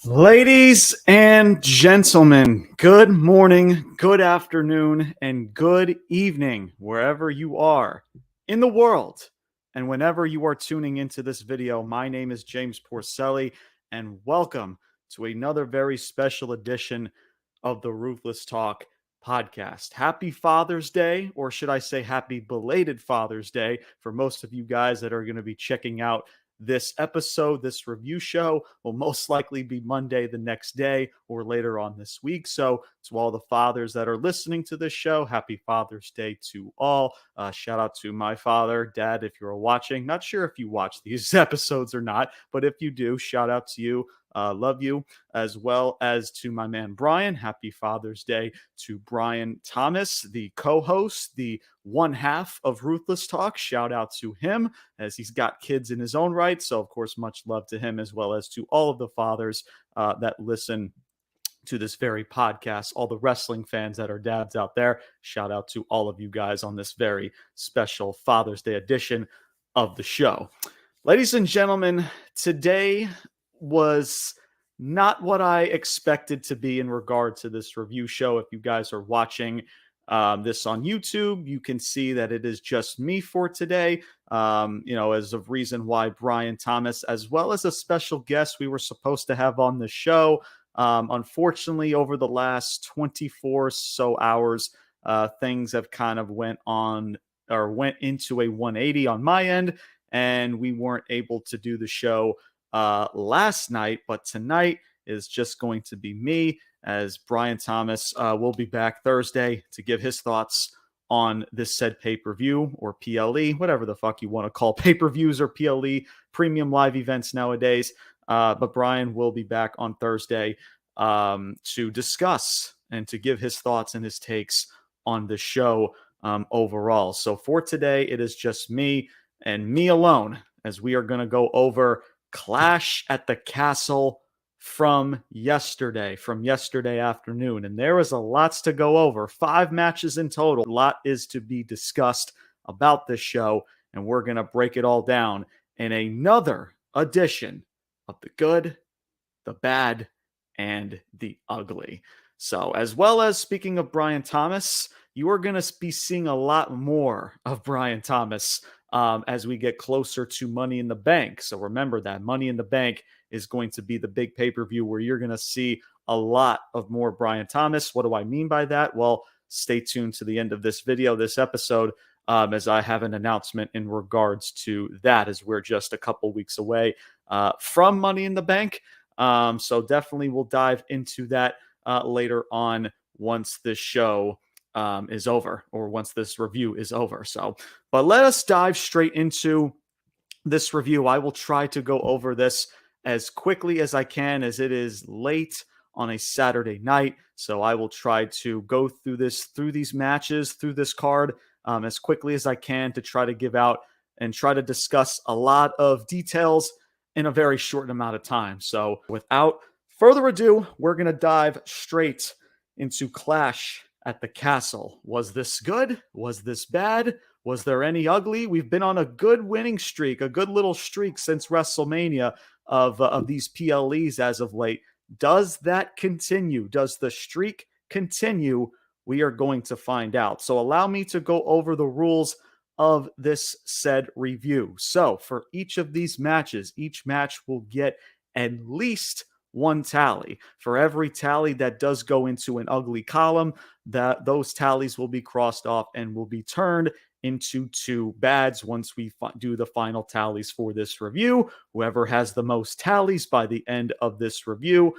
Ladies and gentlemen, good morning, good afternoon, and good evening, wherever you are in the world. And whenever you are tuning into this video, my name is James Porcelli, and welcome to another very special edition of the Ruthless Talk podcast. Happy Father's Day, or should I say happy belated Father's Day for most of you guys that are going to be checking out this episode. This review show will most likely be Monday the next day or later on this week. So to all the fathers that are listening to this show, happy Father's Day to all. Shout out to my father, Dad, if you're watching. Not sure if you watch these episodes or not, but if you do, shout out to you. Love you, as well as to my man Brian. Happy Father's Day to Brian Thomas, the co-host, the one half of Ruthless Talk. Shout out to him, as he's got kids in his own right. So, of course, much love to him, as well as to all of the fathers that listen to this very podcast, all the wrestling fans that are dads out there. Shout out to all of you guys on this very special Father's Day edition of the show. Ladies and gentlemen, today was not what I expected to be in regard to this review show. If you guys are watching this on YouTube, you can see that it is just me for today. As a reason why Brian Thomas, as well as a special guest we were supposed to have on the show, unfortunately, over the last 24 so hours, things have kind of went into a 180 on my end, and we weren't able to do the show last night, but tonight is just going to be me, as Brian Thomas will be back Thursday to give his thoughts on this said pay-per-view, or PLE, whatever the fuck you want to call pay-per-views or PLE, premium live events nowadays. But Brian will be back on Thursday to discuss and to give his thoughts and his takes on the show overall. So for today, it is just me and me alone, as we are going to go over Clash at the Castle from yesterday afternoon. And there was a lots to go over. 5 matches in total. A lot is to be discussed about this show, and we're going to break it all down in another edition of the good, the bad, and the ugly. So, as well as speaking of Brian Thomas, you are going to be seeing a lot more of Brian Thomas as we get closer to Money in the Bank. So remember that Money in the Bank is going to be the big pay-per-view where you're going to see a lot of more Brian Thomas. What do I mean by that? Well, stay tuned to the end of this video, this episode, as I have an announcement in regards to that, as we're just a couple weeks away from Money in the Bank. So definitely we'll dive into that later on once this show is over, or once this review is over. But let us dive straight into this review. I will try to go over this as quickly as I can, as it is late on a Saturday night. So I will try to go through these matches, through this card as quickly as I can, to try to give out and try to discuss a lot of details in a very short amount of time. So without further ado, we're going to dive straight into Clash at the Castle. Was this good? Was this bad? Was there any ugly? We've been on a good winning streak, a good little streak since WrestleMania of these PLEs as of late. Does that continue? Does the streak continue? We are going to find out. So allow me to go over the rules of this said review. So for each of these matches, each match will get at least 1 tally. For every tally that does go into an ugly column, those tallies will be crossed off and will be turned into 2 bads once we do the final tallies for this review. Whoever has the most tallies by the end of this review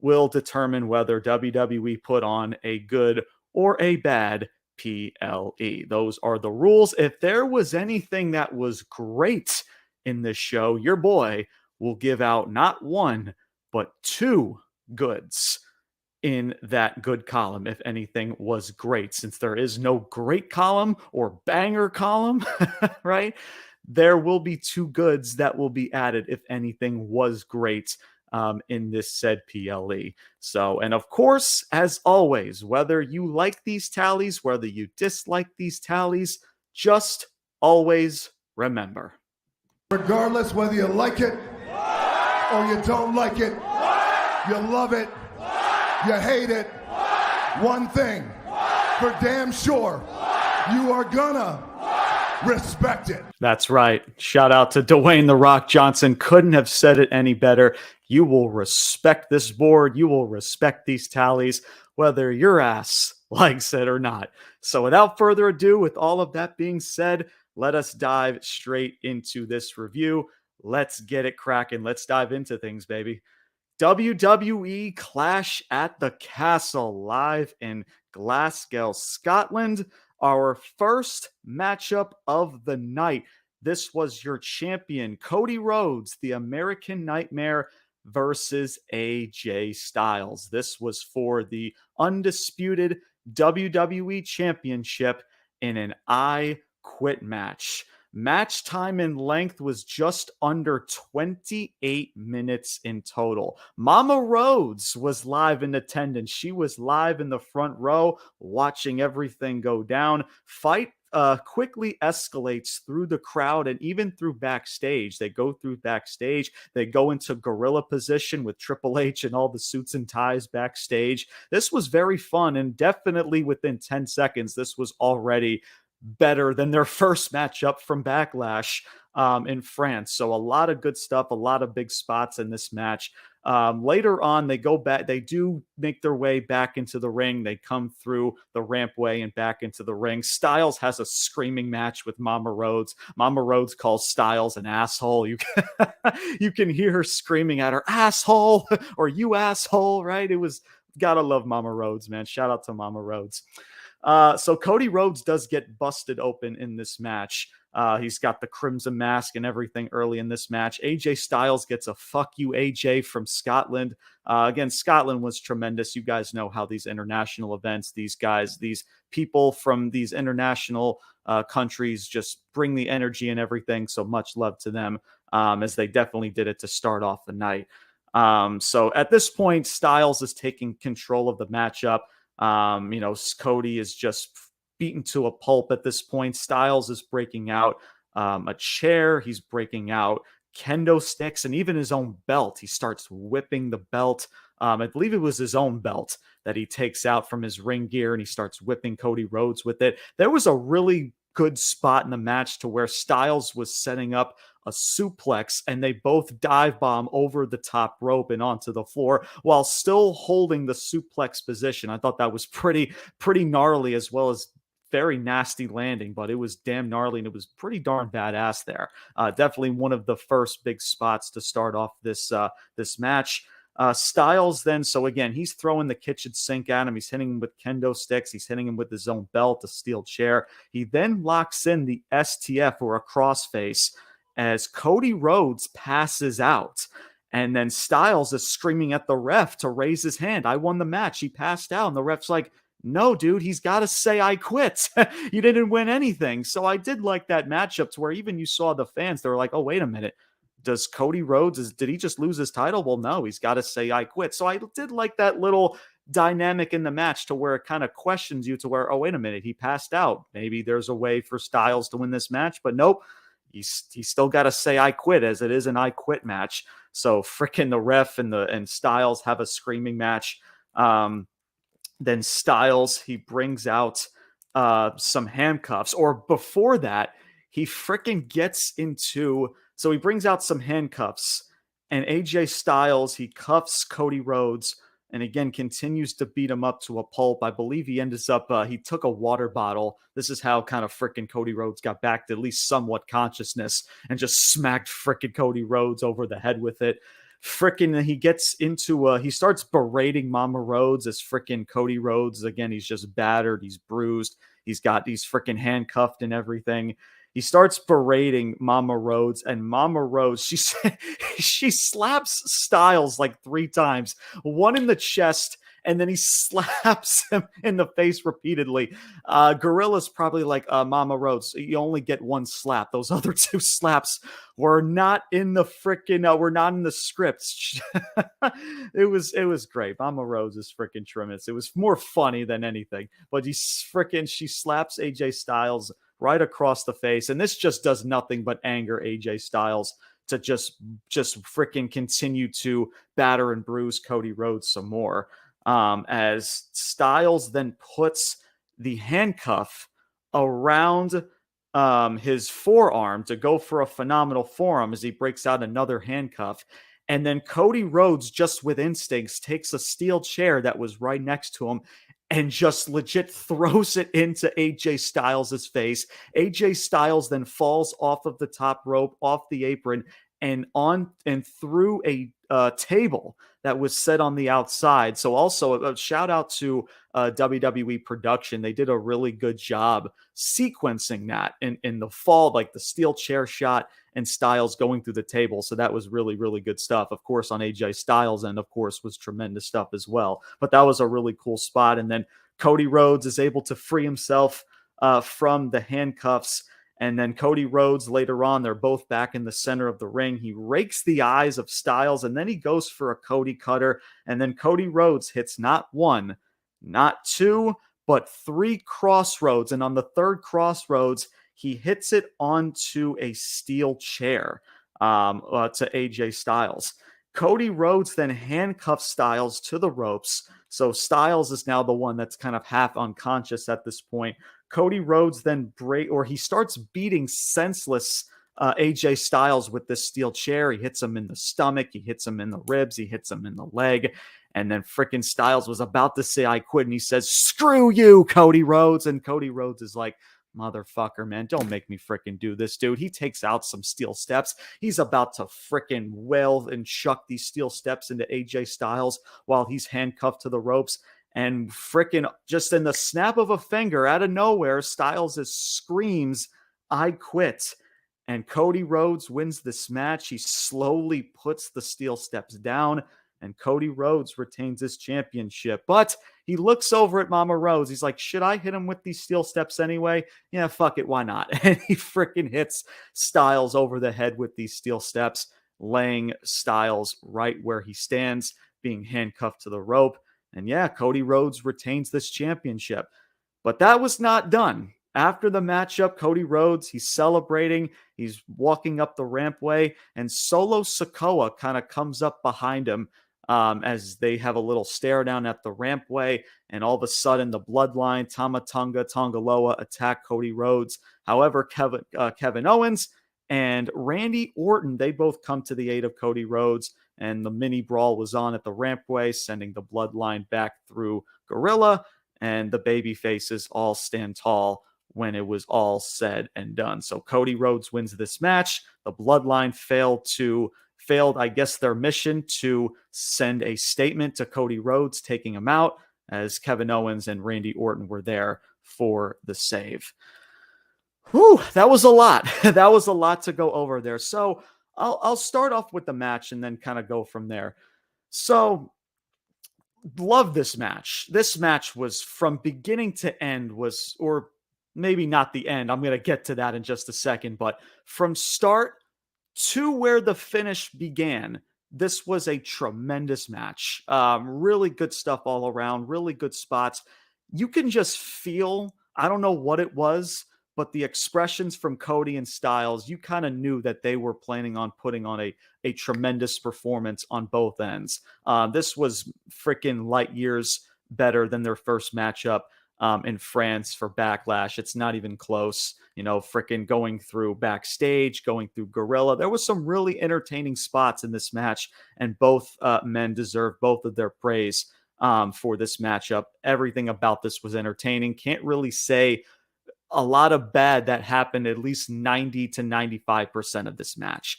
will determine whether WWE put on a good or a bad PLE. Those are the rules. If there was anything that was great in this show, your boy will give out not 1, but 2 goods in that good column, if anything was great. Since there is no great column or banger column, right? There will be 2 goods that will be added if anything was great in this said PLE. So, and of course, as always, whether you like these tallies, whether you dislike these tallies, just always remember. Regardless whether you like it or you don't like it, you love it, you hate it, one thing for damn sure, you are gonna respect it. That's right. Shout out to Dwayne "The Rock" Johnson. Couldn't have said it any better. You will respect this board. You will respect these tallies, whether your ass likes it or not. So without further ado, with all of that being said, let us dive straight into this review. Let's get it cracking. Let's dive into things, baby. WWE Clash at the Castle, live in Glasgow, Scotland. Our first matchup of the night. This was your champion, Cody Rhodes, the American Nightmare, versus AJ Styles. This was for the undisputed WWE Championship in an I Quit match. Match time and length was just under 28 minutes in total. Mama Rhodes was live in attendance. She was live in the front row watching everything go down. Fight quickly escalates through the crowd and even through backstage. They go through backstage. They go into gorilla position with Triple H and all the suits and ties backstage. This was very fun, and definitely within 10 seconds, this was already better than their first matchup from Backlash in France. So a lot of good stuff, a lot of big spots in this match. Later on, they go back. They do make their way back into the ring. They come through the rampway and back into the ring. Styles has a screaming match with Mama Rhodes. Mama Rhodes calls Styles an asshole. You can hear her screaming at her, asshole, or you asshole, right? It was, gotta love Mama Rhodes, man. Shout out to Mama Rhodes. So Cody Rhodes does get busted open in this match. He's got the crimson mask and everything early in this match. AJ Styles gets a fuck you, AJ, from Scotland. Again, Scotland was tremendous. You guys know how these international events, these guys, these people from these international countries just bring the energy and everything. So much love to them, as they definitely did it to start off the night. So at this point, Styles is taking control of the matchup. Cody is just beaten to a pulp at this point. Styles is breaking out a chair. He's breaking out kendo sticks and even his own belt. He starts whipping the belt. I believe it was his own belt that he takes out from his ring gear, and he starts whipping Cody Rhodes with it. There was a really good spot in the match to where Styles was setting up a suplex, and they both dive bomb over the top rope and onto the floor while still holding the suplex position. I thought that was pretty gnarly, as well as very nasty landing, but it was damn gnarly and it was pretty darn badass there. Definitely one of the first big spots to start off this match. Styles then, so again, he's throwing the kitchen sink at him. He's hitting him with kendo sticks. He's hitting him with his own belt, a steel chair. He then locks in the STF, or a crossface, as Cody Rhodes passes out. And then Styles is screaming at the ref to raise his hand. I won the match. He passed out. And the ref's like, no, dude, he's got to say I quit. You didn't win anything. So I did like that matchup to where even you saw the fans, they were like, oh, wait a minute. Does Cody Rhodes, did he just lose his title? Well, no, he's got to say I quit. So I did like that little dynamic in the match to where it kind of questions you to where, oh, wait a minute, he passed out. Maybe there's a way for Styles to win this match, but nope. He's still got to say I quit, as it is an I quit match. So frickin' the ref and Styles have a screaming match. Then Styles, he brings out some handcuffs, or before that, he frickin' gets into, so he brings out some handcuffs, and AJ Styles, he cuffs Cody Rhodes, and again continues to beat him up to a pulp. I believe he ends up, he took a water bottle. This is how kind of frickin' Cody Rhodes got back to at least somewhat consciousness, and just smacked frickin' Cody Rhodes over the head with it. Frickin' he gets into, he starts berating Mama Rhodes, as frickin' Cody Rhodes, again, he's just battered, he's bruised, he's frickin' handcuffed and everything. He starts berating Mama Rhodes, and Mama Rhodes, she slaps Styles like 3 times, one in the chest, and then he slaps him in the face repeatedly. Gorilla's probably like, Mama Rhodes, you only get 1 slap. Those other 2 slaps were not in the frickin', were not in the scripts. It was great. Mama Rhodes is frickin' tremendous. It was more funny than anything, but she slaps AJ Styles right across the face. And this just does nothing but anger AJ Styles to just freaking continue to batter and bruise Cody Rhodes some more. As Styles then puts the handcuff around his forearm to go for a phenomenal forearm as he breaks out another handcuff. And then Cody Rhodes, just with instincts, takes a steel chair that was right next to him and just legit throws it into AJ Styles' face. AJ Styles then falls off of the top rope, off the apron, and on and through a table that was set on the outside. So also a shout out to WWE production. They did a really good job sequencing that in the fall, like the steel chair shot and Styles going through the table. So that was really, really good stuff. Of course, on AJ Styles' end, of course, was tremendous stuff as well. But that was a really cool spot. And then Cody Rhodes is able to free himself from the handcuffs. And then Cody Rhodes later on, they're both back in the center of the ring. He rakes the eyes of Styles, and then he goes for a Cody cutter. And then Cody Rhodes hits not one, not two, but three crossroads. And on the third crossroads, he hits it onto a steel chair to AJ Styles. Cody Rhodes then handcuffs Styles to the ropes. So Styles is now the one that's kind of half unconscious at this point. Cody Rhodes then he starts beating senseless AJ Styles with this steel chair. He hits him in the stomach. He hits him in the ribs. He hits him in the leg. And then freaking Styles was about to say, I quit. And he says, screw you, Cody Rhodes. And Cody Rhodes is like, motherfucker, man, don't make me freaking do this, dude. He takes out some steel steps. He's about to freaking wail and chuck these steel steps into AJ Styles while he's handcuffed to the ropes. And freaking just in the snap of a finger, out of nowhere, Styles screams, I quit. And Cody Rhodes wins this match. He slowly puts the steel steps down, and Cody Rhodes retains his championship. But he looks over at Mama Rose. He's like, should I hit him with these steel steps anyway? Yeah, fuck it. Why not? And he freaking hits Styles over the head with these steel steps, laying Styles right where he stands, being handcuffed to the rope. And yeah, Cody Rhodes retains this championship. But that was not done. After the matchup, Cody Rhodes, he's celebrating. He's walking up the rampway, and Solo Sikoa kind of comes up behind him as they have a little stare down at the rampway. And all of a sudden, the Bloodline, Tama Tonga, Tongaloa attack Cody Rhodes. However, Kevin Owens and Randy Orton, they both come to the aid of Cody Rhodes. And the mini brawl was on at the rampway, sending the Bloodline back through Gorilla. And the baby faces all stand tall when it was all said and done. So Cody Rhodes wins this match. The Bloodline failed, I guess, their mission to send a statement to Cody Rhodes, taking him out, as Kevin Owens and Randy Orton were there for the save. Whew, that was a lot. That was a lot to go over there. So I'll start off with the match and then kind of go from there. So love this match. This match was from beginning to end or maybe not the end. I'm going to get to that in just a second, but from start to where the finish began, this was a tremendous match. Really good stuff all around, really good spots. You can just feel, I don't know what it was, but the expressions from Cody and Styles, you kind of knew that they were planning on putting on a tremendous performance on both ends. This was freaking light years better than their first matchup in France for Backlash. It's not even close. You know, freaking going through backstage, going through Gorilla. There was some really entertaining spots in this match, and both men deserve both of their praise for this matchup. Everything about this was entertaining. Can't really say a lot of bad that happened, at least 90 to 95% of this match.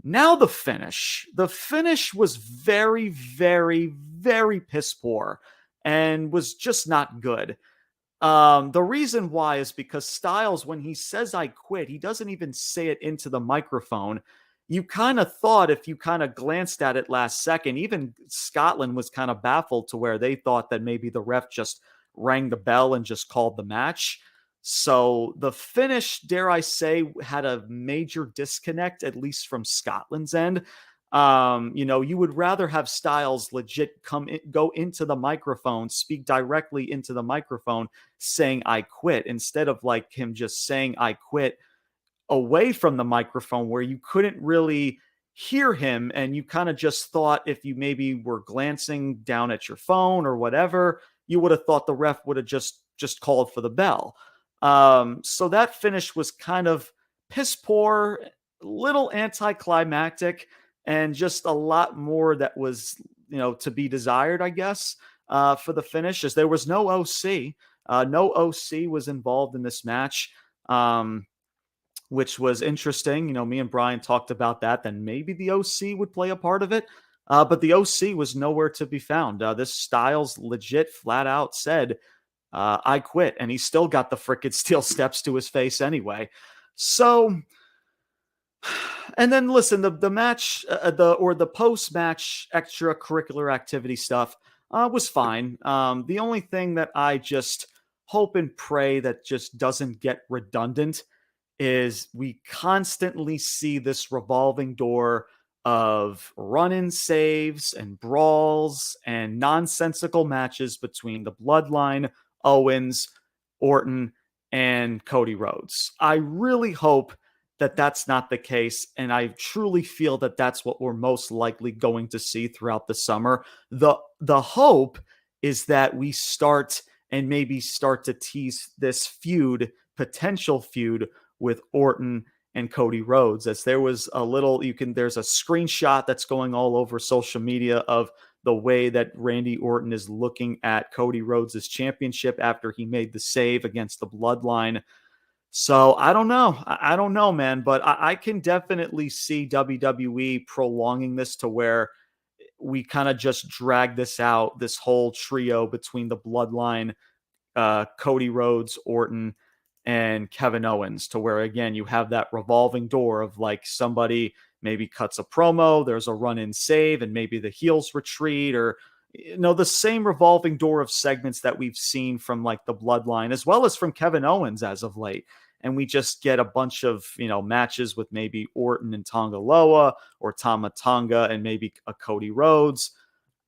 Now the finish. The finish was very, very, very piss poor and was just not good. The reason why is because Styles, when he says I quit, he doesn't even say it into the microphone. You kind of thought, if you kind of glanced at it last second, even Scotland was kind of baffled to where they thought that maybe the ref just rang the bell and just called the match. So the finish, dare I say, had a major disconnect, at least from Scotland's end. You would rather have Styles legit go into the microphone, speak directly into the microphone, saying "I quit," instead of like him just saying "I quit" away from the microphone where you couldn't really hear him, and you kind of just thought, if you maybe were glancing down at your phone or whatever, you would have thought the ref would have just called for the bell. So that finish was kind of piss poor, little anticlimactic, and just a lot more that was to be desired, I guess, for the finish, as there was no OC. No OC was involved in this match. Which was interesting. Me and Brian talked about that. Then maybe the OC would play a part of it. But the OC was nowhere to be found. This Styles legit flat out said, I quit. And he still got the frickin' steel steps to his face anyway. So, and then listen, the match, the post match extracurricular activity stuff was fine. The only thing that I just hope and pray that just doesn't get redundant is we constantly see this revolving door of run-in saves and brawls and nonsensical matches between the Bloodline, Owens, Orton, and Cody Rhodes. I really hope that that's not the case, and I truly feel that that's what we're most likely going to see throughout the summer. The hope is that we start to tease this potential feud with Orton and Cody Rhodes, as there was there's a screenshot that's going all over social media of the way that Randy Orton is looking at Cody Rhodes' championship after he made the save against the Bloodline. So I don't know. I don't know, man, but I can definitely see WWE prolonging this to where we kind of just drag this out, this whole trio between the Bloodline, Cody Rhodes, Orton, and Kevin Owens, to where, again, you have that revolving door of like somebody maybe cuts a promo, there's a run-in save, and maybe the heels retreat, or the same revolving door of segments that we've seen from like the Bloodline as well as from Kevin Owens as of late. And we just get a bunch of matches with maybe Orton and Tonga Loa, or Tama Tonga and maybe a Cody Rhodes.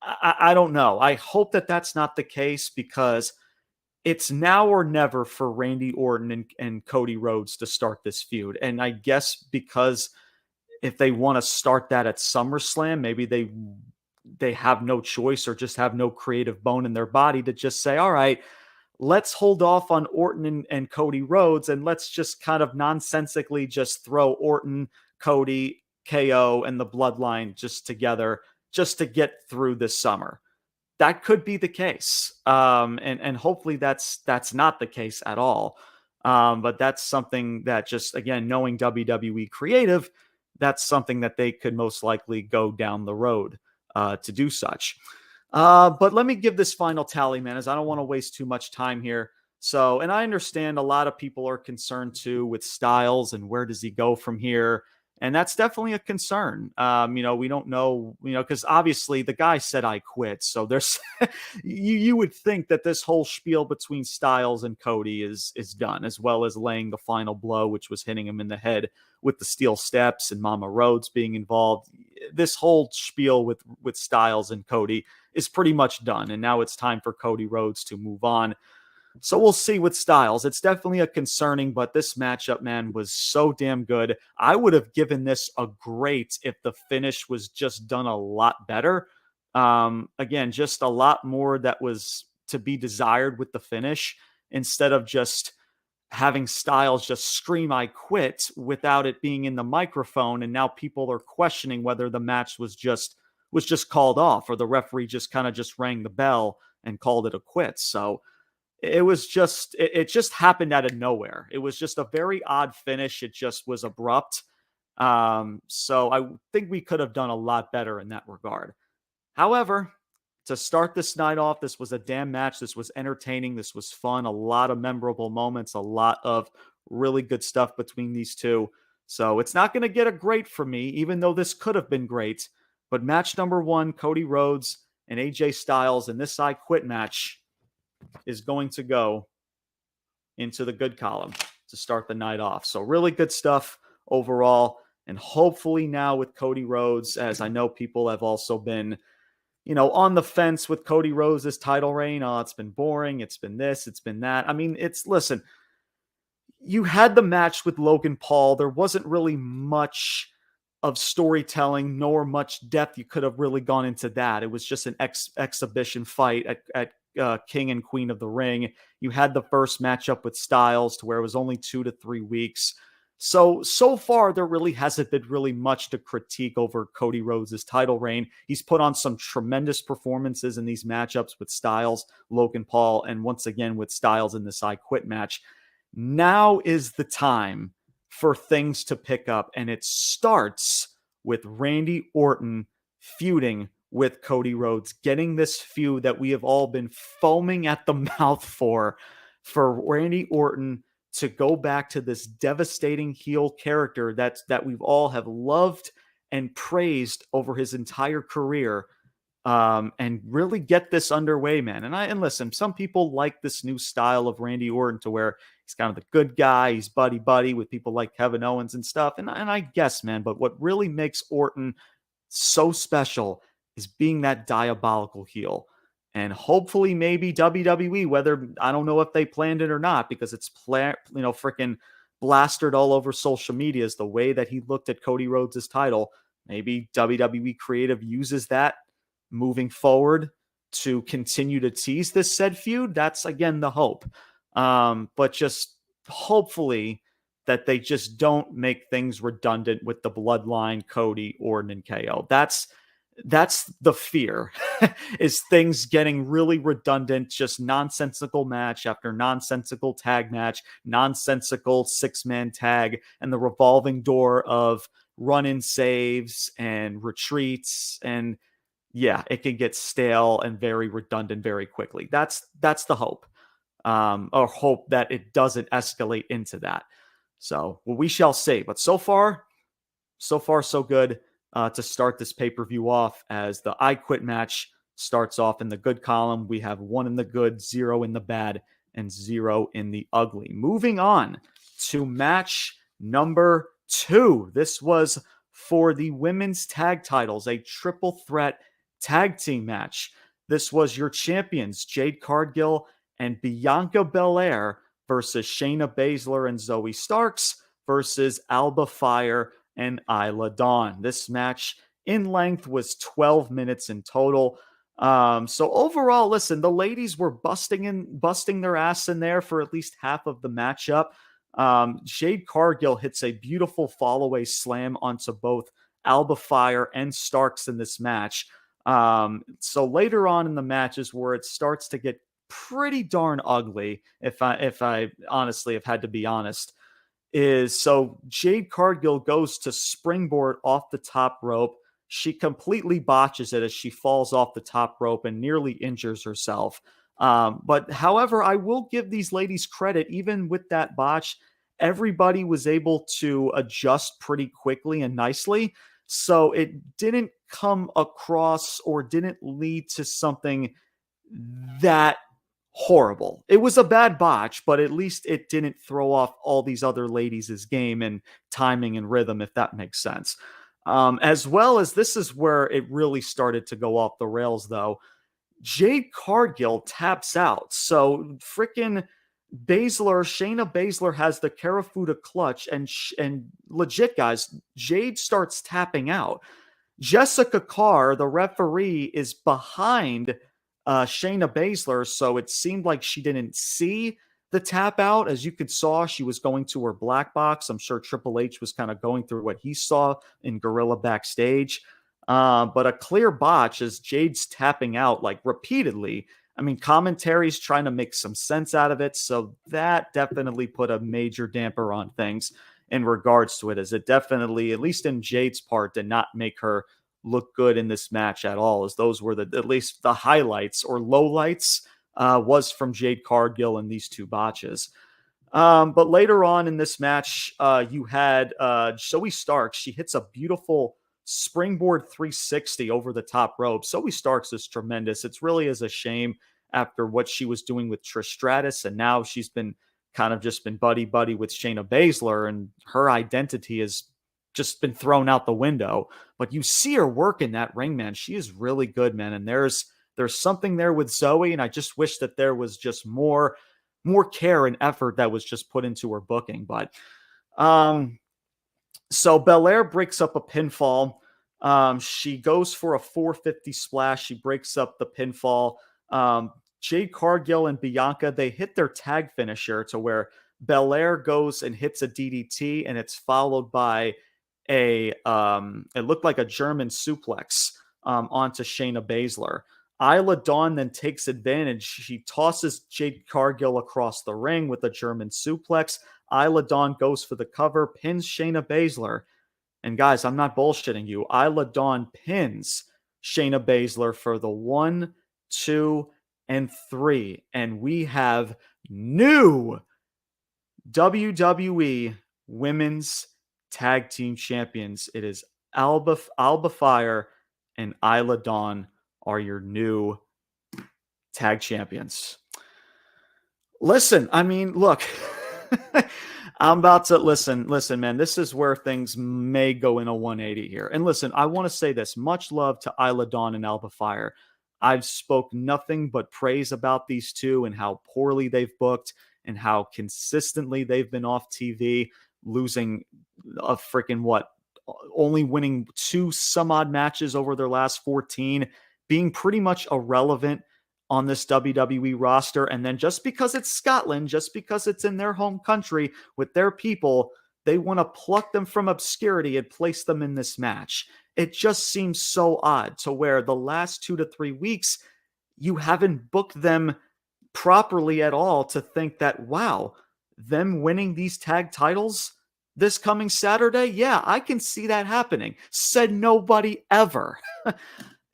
I don't know. I hope that that's not the case, because it's now or never for Randy Orton and Cody Rhodes to start this feud. And I guess because if they want to start that at SummerSlam, maybe they have no choice, or just have no creative bone in their body to just say, all right, let's hold off on Orton and Cody Rhodes, and let's just kind of nonsensically just throw Orton, Cody, KO, and the Bloodline just together just to get through this summer. That could be the case. And hopefully that's not the case at all. But that's something that, just, again, knowing WWE creative, that's something that they could most likely go down the road to do such. But let me give this final tally, man, as I don't want to waste too much time here. So, and I understand a lot of people are concerned too with Styles and where does he go from here. And that's definitely a concern. We don't know, because obviously the guy said I quit. So there's, you would think that this whole spiel between Styles and Cody is done, as well as laying the final blow, which was hitting him in the head with the steel steps and Mama Rhodes being involved. This whole spiel with Styles and Cody is pretty much done. And now it's time for Cody Rhodes to move on. So we'll see with Styles. It's definitely a concerning, but this matchup, man, was so damn good. I would have given this a great if the finish was just done a lot better. Again, just a lot more that was to be desired with the finish, instead of just having Styles just scream "I quit" without it being in the microphone, and now people are questioning whether the match was just called off, or the referee just kind of just rang the bell and called it a quit. So it was just, it just happened out of nowhere. It was just a very odd finish. It just was abrupt. So I think we could have done a lot better in that regard. However, to start this night off, this was a damn match. This was entertaining. This was fun. A lot of memorable moments, a lot of really good stuff between these two. So it's not going to get a great from me, even though this could have been great. But match number 1, Cody Rhodes and AJ Styles in this I Quit match, is going to go into the good column to start the night off. So really good stuff overall. And hopefully now with Cody Rhodes, as I know people have also been, on the fence with Cody Rhodes' title reign. Oh, it's been boring. It's been this, it's been that. I mean, listen, you had the match with Logan Paul. There wasn't really much of storytelling nor much depth you could have really gone into that. It was just an exhibition fight at King and Queen of the Ring. You had the first matchup with Styles to where it was only 2 to 3 weeks. So far, there really hasn't been really much to critique over Cody Rhodes' title reign. He's put on some tremendous performances in these matchups with Styles, Logan Paul, and once again with Styles in this I Quit match. Now is the time for things to pick up, and it starts with Randy Orton feuding with Cody Rhodes, getting this feud that we have all been foaming at the mouth for Randy Orton to go back to this devastating heel character that we've all have loved and praised over his entire career, and really get this underway, man. And listen, some people like this new style of Randy Orton to where he's kind of the good guy. He's buddy with people like Kevin Owens and stuff. And I guess, man, but what really makes Orton so special is being that diabolical heel. And hopefully maybe WWE, whether I don't know if they planned it or not, because it's freaking plastered all over social media is the way that he looked at Cody Rhodes' title. Maybe WWE creative uses that moving forward to continue to tease this said feud. That's again the hope. But just hopefully that they just don't make things redundant with the bloodline, Cody, Orton, and KO. That's the fear is things getting really redundant, just nonsensical match after nonsensical tag match, nonsensical 6-man tag, and the revolving door of run-in saves and retreats. And yeah, it can get stale and very redundant very quickly. That's the hope. Or hope that it doesn't escalate into that. So we shall see. But so far so good to start this pay-per-view off, as the I Quit match starts off in the good column. We have 1 in the good, 0 in the bad, and 0 in the ugly. Moving on to match number 2. This was for the women's tag titles, a triple threat tag team match. This was your champions, Jade Cargill and Bianca Belair, versus Shayna Baszler and Zoe Starks versus Alba Fire and Isla Dawn. This match in length was 12 minutes in total. So overall, listen, the ladies were busting their ass in there for at least half of the matchup. Jade Cargill hits a beautiful fall-away slam onto both Alba Fire and Starks in this match. So later on in the matches where it starts to get pretty darn ugly, if I honestly have had to be honest, is so Jade Cargill goes to springboard off the top rope. She completely botches it as she falls off the top rope and nearly injures herself. But however, I will give these ladies credit. Even with that botch, everybody was able to adjust pretty quickly and nicely. So it didn't come across or didn't lead to something that horrible. It was a bad botch, but at least it didn't throw off all these other ladies' game and timing and rhythm, if that makes sense. As well as this is where it really started to go off the rails, though. Jade Cargill taps out. So freaking Shayna Baszler has the Karafuda clutch, and legit, guys, Jade starts tapping out. Jessica Carr, the referee, is behind Shayna Baszler, so it seemed like she didn't see the tap out. As you could saw, she was going to her black box. I'm sure Triple H was kind of going through what he saw in Gorilla backstage. But a clear botch as Jade's tapping out like repeatedly. I mean, commentary's trying to make some sense out of it, so that definitely put a major damper on things in regards to it, as it definitely, at least in Jade's part, did not make her look good in this match at all, as those were at least the highlights or lowlights was from Jade Cargill in these two botches. But later on in this match, you had Zoe Starks. She hits a beautiful springboard 360 over the top rope. Zoe Starks is tremendous. It's really is a shame after what she was doing with Trish Stratus, and now she's been kind of just been buddy with Shayna Baszler, and her identity is just been thrown out the window. But you see her work in that ring, man. She is really good, man. And there's something there with Zoe, and I just wish that there was just more care and effort that was just put into her booking. But so Belair breaks up a pinfall. She goes for a 450 splash. She breaks up the pinfall. Jade Cargill and Bianca, they hit their tag finisher to where Belair goes and hits a DDT, and it's followed by it looked like a German suplex onto Shayna Baszler. Isla Dawn then takes advantage. She tosses Jade Cargill across the ring with a German suplex. Isla Dawn goes for the cover, pins Shayna Baszler. And guys, I'm not bullshitting you. Isla Dawn pins Shayna Baszler for the 1, 2, and 3. And we have new WWE Women's Tag Team Champions. It is Alba Fire and Isla Dawn are your new tag champions. Listen, I mean, look, I'm about to listen, man, this is where things may go in a 180 here. And listen, I want to say this, much love to Isla Dawn and Alba Fire. I've spoke nothing but praise about these two and how poorly they've booked and how consistently they've been off TV, losing a freaking only winning 2 some odd matches over their last 14, being pretty much irrelevant on this WWE roster. And then just because it's Scotland, just because it's in their home country with their people, they want to pluck them from obscurity and place them in this match. It just seems so odd to where the last 2 to 3 weeks, you haven't booked them properly at all to think that, wow, them winning these tag titles this coming Saturday, yeah, I can see that happening. Said nobody ever.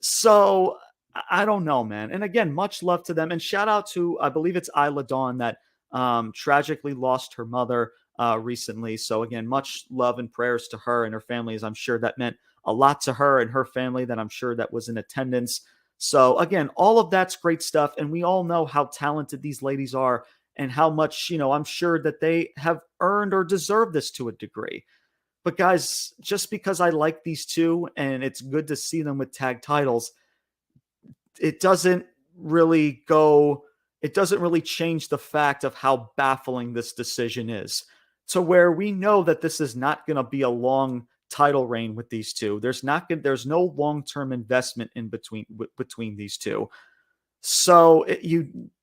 So I don't know, man. And again, much love to them. And shout out to, I believe it's Isla Dawn that tragically lost her mother recently. So again, much love and prayers to her and her family, as I'm sure that meant a lot to her and her family that I'm sure that was in attendance. So again, all of that's great stuff. And we all know how talented these ladies are and how much, I'm sure that they have earned or deserved this to a degree. But guys, just because I like these two and it's good to see them with tag titles, it doesn't really change the fact of how baffling this decision is, to where we know that this is not going to be a long title reign with these two. There's no long-term investment in between these two. So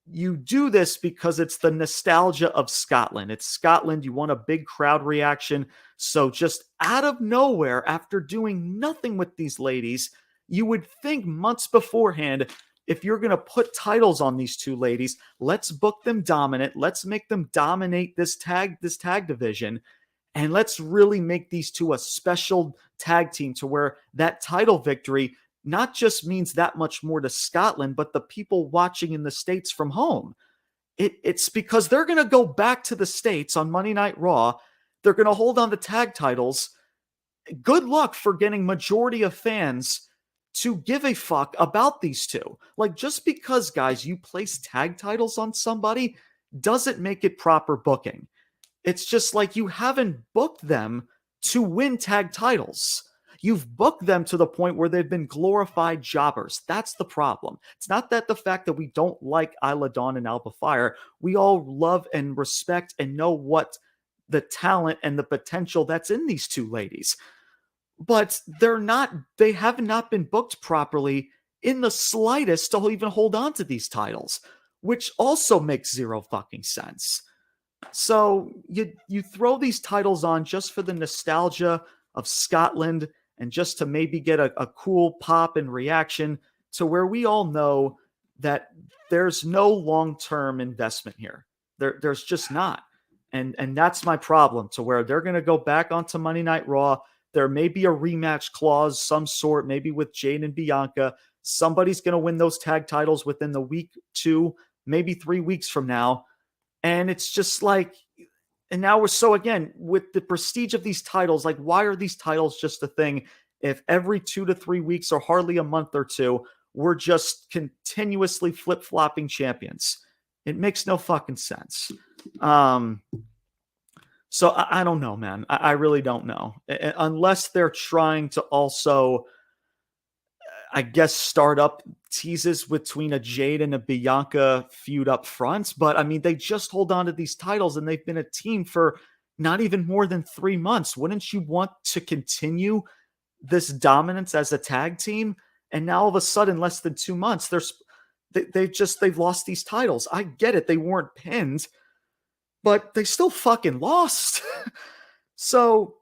you do this because it's the nostalgia of Scotland. It's Scotland. You want a big crowd reaction. So just out of nowhere, after doing nothing with these ladies, you would think months beforehand, if you're going to put titles on these two ladies, let's book them dominant. Let's make them dominate this tag division. And let's really make these two a special tag team to where that title victory not just means that much more to Scotland, but the people watching in the States from home. It's because they're going to go back to the States on Monday Night Raw. They're going to hold on to tag titles. Good luck for getting majority of fans to give a fuck about these two. Like, just because, guys, you place tag titles on somebody doesn't make it proper booking. It's just like you haven't booked them to win tag titles. You've booked them to the point where they've been glorified jobbers. That's the problem. It's not that the fact that we don't like Isla Dawn and Alba Fire. We all love and respect and know what the talent and the potential that's in these two ladies. But they have not been booked properly in the slightest to even hold on to these titles, which also makes zero fucking sense. So you throw these titles on just for the nostalgia of Scotland and just to maybe get a cool pop and reaction, to where we all know that there's no long-term investment here. There's just not. And that's my problem, to where they're going to go back onto Monday Night Raw. There may be a rematch clause, some sort, maybe with Jade and Bianca. Somebody's going to win those tag titles within the week, 2, maybe 3 weeks from now. And it's just like, and now again, with the prestige of these titles, like, why are these titles just a thing if every 2 to 3 weeks or hardly a month or two, we're just continuously flip-flopping champions? It makes no fucking sense. So I don't know, man. I really don't know. Unless they're trying to also, I guess, start up teases between a Jade and a Bianca feud up front. But I mean, they just hold on to these titles and they've been a team for not even more than 3 months. Wouldn't you want to continue this dominance as a tag team? And now all of a sudden, less than 2 months, they've lost these titles. I get it. They weren't pinned, but they still fucking lost. So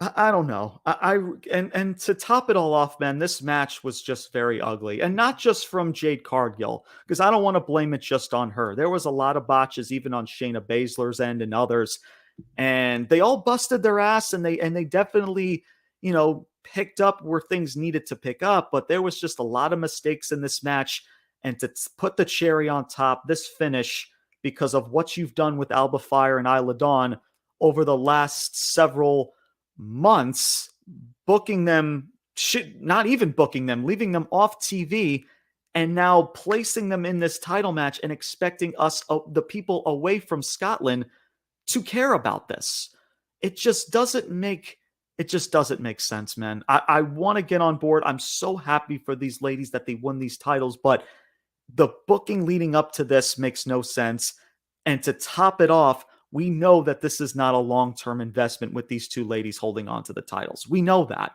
I don't know. And to top it all off, man, this match was just very ugly, and not just from Jade Cargill, because I don't want to blame it just on her. There was a lot of botches, even on Shayna Baszler's end and others, and they all busted their ass, and they definitely, picked up where things needed to pick up, but there was just a lot of mistakes in this match, and to put the cherry on top, this finish, because of what you've done with Alba Fire and Isla Dawn over the last several months, booking them, not even booking them, leaving them off TV, and now placing them in this title match and expecting us, the people away from Scotland, to care about this. It just doesn't make sense, man. I want to get on board. I'm so happy for these ladies that they won these titles, but the booking leading up to this makes no sense. And to top it off, we know that this is not a long-term investment with these two ladies holding on to the titles. We know that.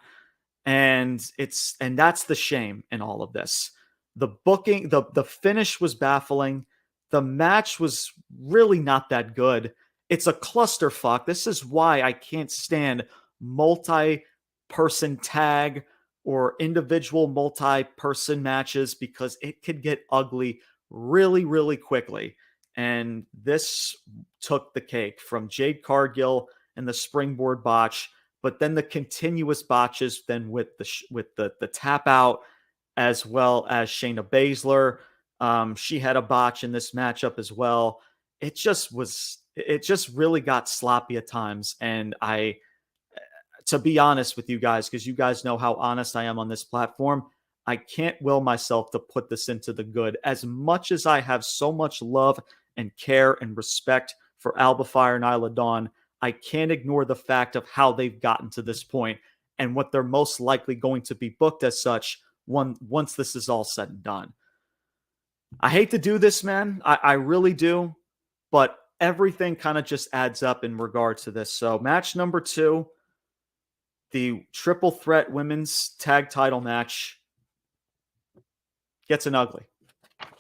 And that's the shame in all of this. The booking, the finish was baffling. The match was really not that good. It's a clusterfuck. This is why I can't stand multi-person tag or individual multi-person matches, because it could get ugly really, really quickly. And this took the cake from Jade Cargill and the springboard botch, but then the continuous botches then with the tap out, as well as Shayna Baszler. She had a botch in this matchup as well. It just really got sloppy at times. And to be honest with you guys, because you guys know how honest I am on this platform, I can't will myself to put this into the good. As much as I have so much love and care and respect for Alba Fire and Isla Dawn, I can't ignore the fact of how they've gotten to this point and what they're most likely going to be booked as such once this is all said and done. I hate to do this, man. I really do. But everything kind of just adds up in regards to this. So match number 2, the triple threat women's tag title match, gets an ugly.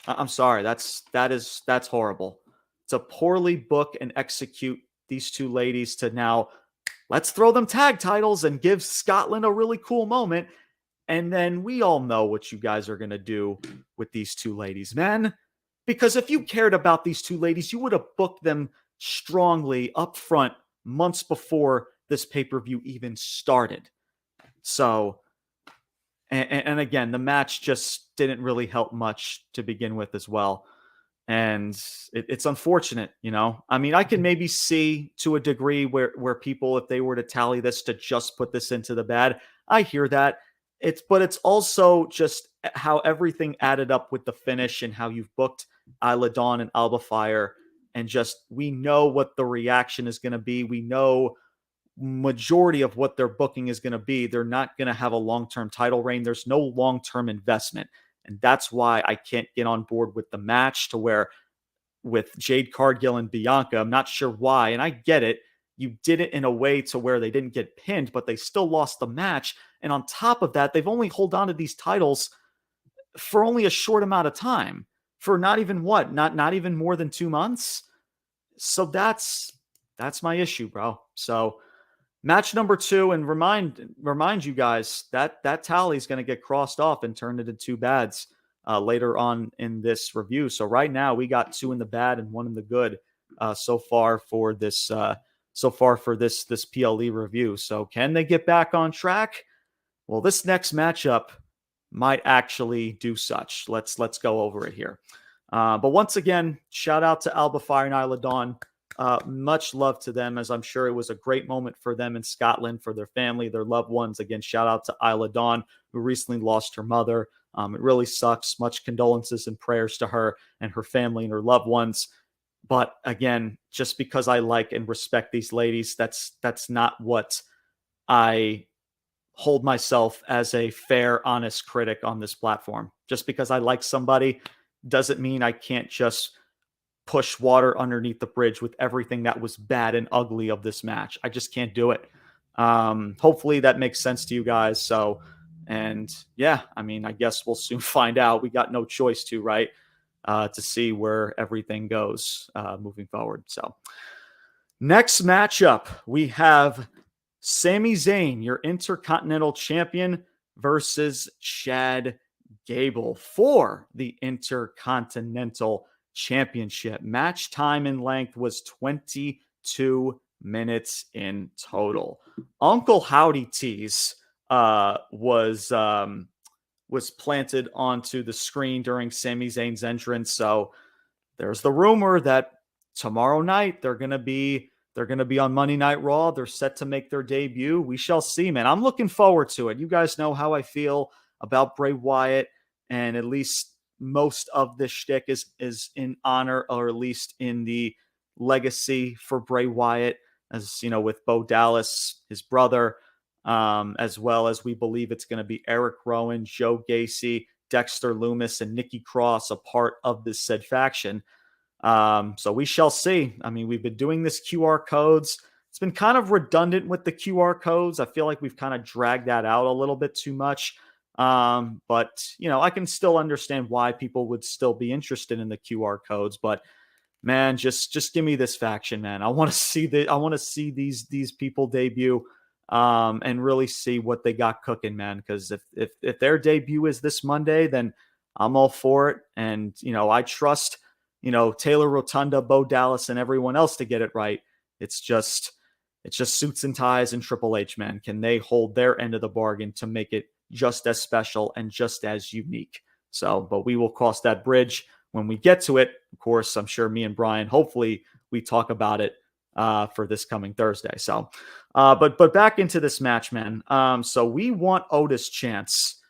I'm sorry. That's horrible. To poorly book and execute these two ladies to now, let's throw them tag titles and give Scotland a really cool moment. And then we all know what you guys are going to do with these two ladies, man. Because if you cared about these two ladies, you would have booked them strongly up front months before this pay-per-view even started. So, and again, the match just didn't really help much to begin with as well. And it's unfortunate, I mean, I can maybe see to a degree where people, if they were to tally this to just put this into the bad, I hear that. But it's also just how everything added up with the finish and how you've booked Isla Dawn and Alba Fire. And just, we know what the reaction is going to be. We know majority of what their booking is going to be. They're not going to have a long-term title reign. There's no long-term investment. And that's why I can't get on board with the match, to where with Jade Cargill and Bianca, I'm not sure why. And I get it. You did it in a way to where they didn't get pinned, but they still lost the match. And on top of that, they've only held on to these titles for only a short amount of time, for not even not even more than 2 months. So that's my issue, bro. So match number 2, and remind you guys that tally is going to get crossed off and turned into 2 bads later on in this review. So right now we got 2 in the bad and 1 in the good so far for this PLE review. So can they get back on track? Well, this next matchup might actually do such. Let's go over it here. But once again, shout out to Alba Fire and Isla Dawn. Much love to them, as I'm sure it was a great moment for them in Scotland, for their family, their loved ones. Again, shout out to Isla Dawn, who recently lost her mother. It really sucks. Much condolences and prayers to her and her family and her loved ones. But again, just because I like and respect these ladies, that's not what I hold myself as a fair, honest critic on this platform. Just because I like somebody doesn't mean I can't just push water underneath the bridge with everything that was bad and ugly of this match. I just can't do it. Hopefully that makes sense to you guys. So, and yeah, I mean, I guess we'll soon find out. We got no choice to, right? To see where everything goes moving forward. So, next matchup, we have Sami Zayn, your Intercontinental Champion, versus Chad Gable for the Intercontinental Championship. Match time and length was 22 minutes in total. Uncle Howdy Tease was planted onto the screen during Sami Zayn's entrance. So there's the rumor that tomorrow night they're going to be on Monday Night Raw. They're set to make their debut. We shall see, man. I'm looking forward to it. You guys know how I feel about Bray Wyatt, and at least most of this shtick is in honor, or at least in the legacy for Bray Wyatt, as you know, with Bo Dallas, his brother, as well as we believe it's going to be Eric Rowan, Joe Gacy, Dexter Lumis, and Nikki Cross, a part of this said faction. So we shall see. I mean, we've been doing this QR codes. It's been kind of redundant with the QR codes. I feel like we've kind of dragged that out a little bit too much. But you know, I can still understand why people would still be interested in the QR codes, but man, just give me this faction, man. I want to see these people debut, and really see what they got cooking, man. Because if their debut is this Monday, then I'm all for it. And you know, I trust, you know, Taylor Rotunda, Bo Dallas, and everyone else to get it right. It's just suits and ties and Triple H, man. Can they hold their end of the bargain to make it just as special and just as unique? So, but we will cross that bridge when we get to it. Of course, I'm sure me and Brian, hopefully we talk about it for this coming Thursday. So, but back into this match, man. So we want Otis chance.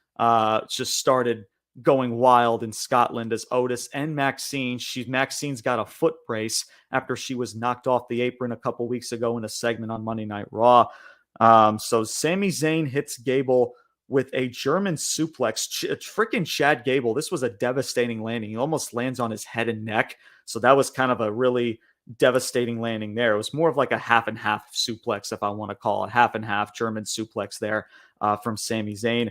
Just started going wild in Scotland as Otis and Maxine's got a foot brace after she was knocked off the apron a couple weeks ago in a segment on Monday Night Raw. So Sami Zayn hits Gable with a German suplex. Freaking Chad Gable, this was a devastating landing. He almost lands on his head and neck. So that was kind of a really devastating landing there. It was more of like a half and half suplex, if I want to call it, half and half German suplex there from Sami Zayn.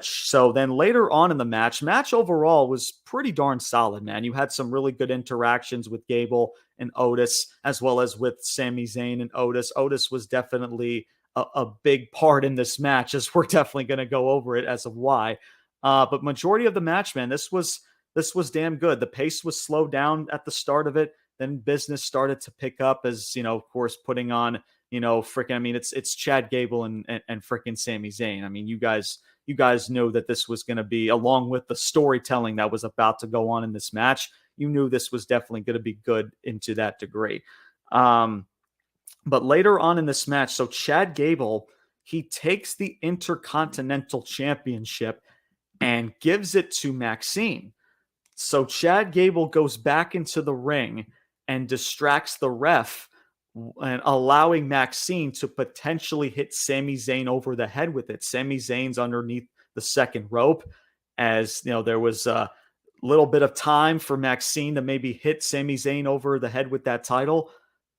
So then later on in the match overall was pretty darn solid, man. You had some really good interactions with Gable and Otis, as well as with Sami Zayn and Otis. Otis was definitely a big part in this match, as we're definitely going to go over it as of why. But majority of the match, man, this was damn good. The pace was slowed down at the start of it. Then business started to pick up as, you know, of course, putting on, you know, freaking, I mean, it's Chad Gable and freaking Sami Zayn. I mean, you guys knew that this was going to be, along with the storytelling that was about to go on in this match, you knew this was definitely going to be good into that degree. But later on in this match, so Chad Gable, he takes the Intercontinental Championship and gives it to Maxine. So Chad Gable goes back into the ring and distracts the ref, and allowing Maxine to potentially hit Sami Zayn over the head with it. Sami Zayn's underneath the second rope, as you know, there was a little bit of time for Maxine to maybe hit Sami Zayn over the head with that title,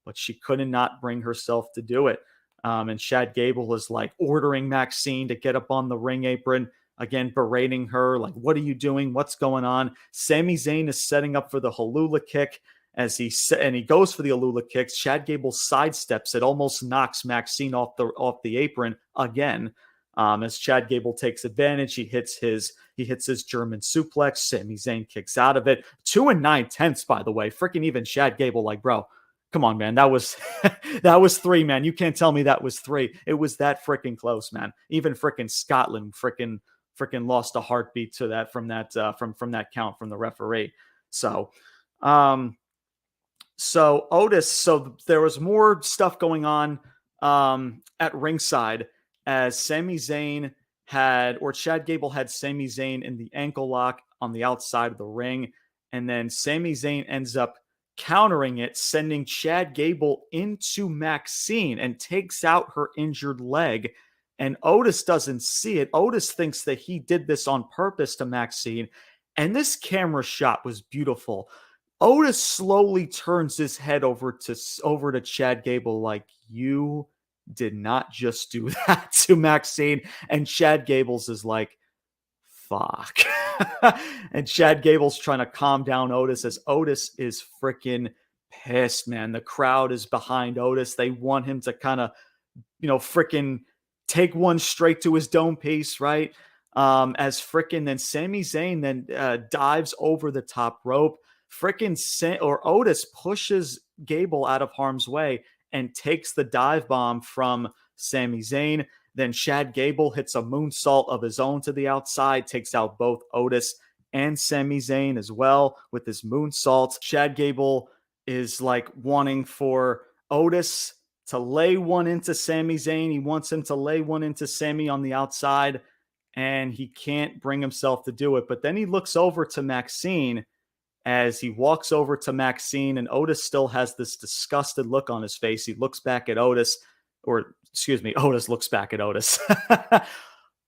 but she couldn't not bring herself to do it. And Chad Gable was like ordering Maxine to get up on the ring apron, again, berating her, like, what are you doing? What's going on? Sami Zayn is setting up for the Halula kick. As he goes for the Alula kicks, Chad Gable sidesteps it, almost knocks Maxine off the apron again. As Chad Gable takes advantage, he hits his German suplex. Sami Zayn kicks out of it. 2 9/10, by the way. Freaking even Chad Gable, like, bro, come on, man. That was that was 3, man. You can't tell me that was 3. It was that freaking close, man. Even freaking Scotland freaking lost a heartbeat to that from that count from the referee. So Otis, so there was more stuff going on at ringside, as Sami Zayn Chad Gable had Sami Zayn in the ankle lock on the outside of the ring. And then Sami Zayn ends up countering it, sending Chad Gable into Maxine and takes out her injured leg. And Otis doesn't see it. Otis thinks that he did this on purpose to Maxine. And this camera shot was beautiful. Otis slowly turns his head over to Chad Gable like, you did not just do that to Maxine. And Chad Gables is like, fuck. And Chad Gable's trying to calm down Otis as Otis is freaking pissed, man. The crowd is behind Otis. They want him to kind of, freaking take one straight to his dome piece, right? As freaking then Sami Zayn then dives over the top rope. Otis pushes Gable out of harm's way and takes the dive bomb from Sami Zayn. Then Chad Gable hits a moonsault of his own to the outside, takes out both Otis and Sami Zayn as well with his moonsault. Chad Gable is like wanting for Otis to lay one into Sami Zayn. He wants him to lay one into Sami on the outside, and he can't bring himself to do it. But then he looks over to Maxine as he walks over to Maxine, and Otis still has this disgusted look on his face. He looks back at Otis, Otis looks back at Otis.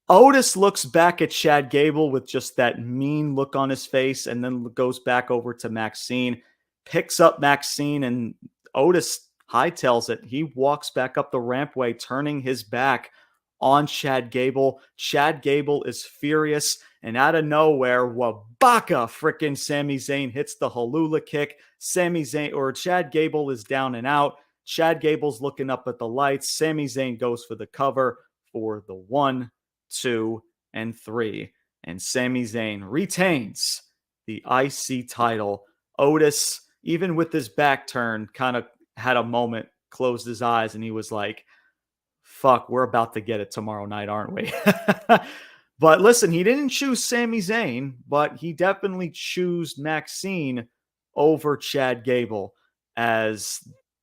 Otis looks back at Chad Gable with just that mean look on his face, and then goes back over to Maxine, picks up Maxine, and Otis hightails it. He walks back up the rampway, turning his back on Chad Gable. Chad Gable is furious, and out of nowhere, wabaka, freaking Sami Zayn hits the Halula kick. Chad Gable is down and out. Chad Gable's looking up at the lights. Sami Zayn goes for the cover for the 1, 2, and 3. And Sami Zayn retains the IC title. Otis, even with his back turned, kind of had a moment, closed his eyes, and he was like, fuck, we're about to get it tomorrow night, aren't we? But listen, he didn't choose Sami Zayn, but he definitely chose Maxine over Chad Gable, as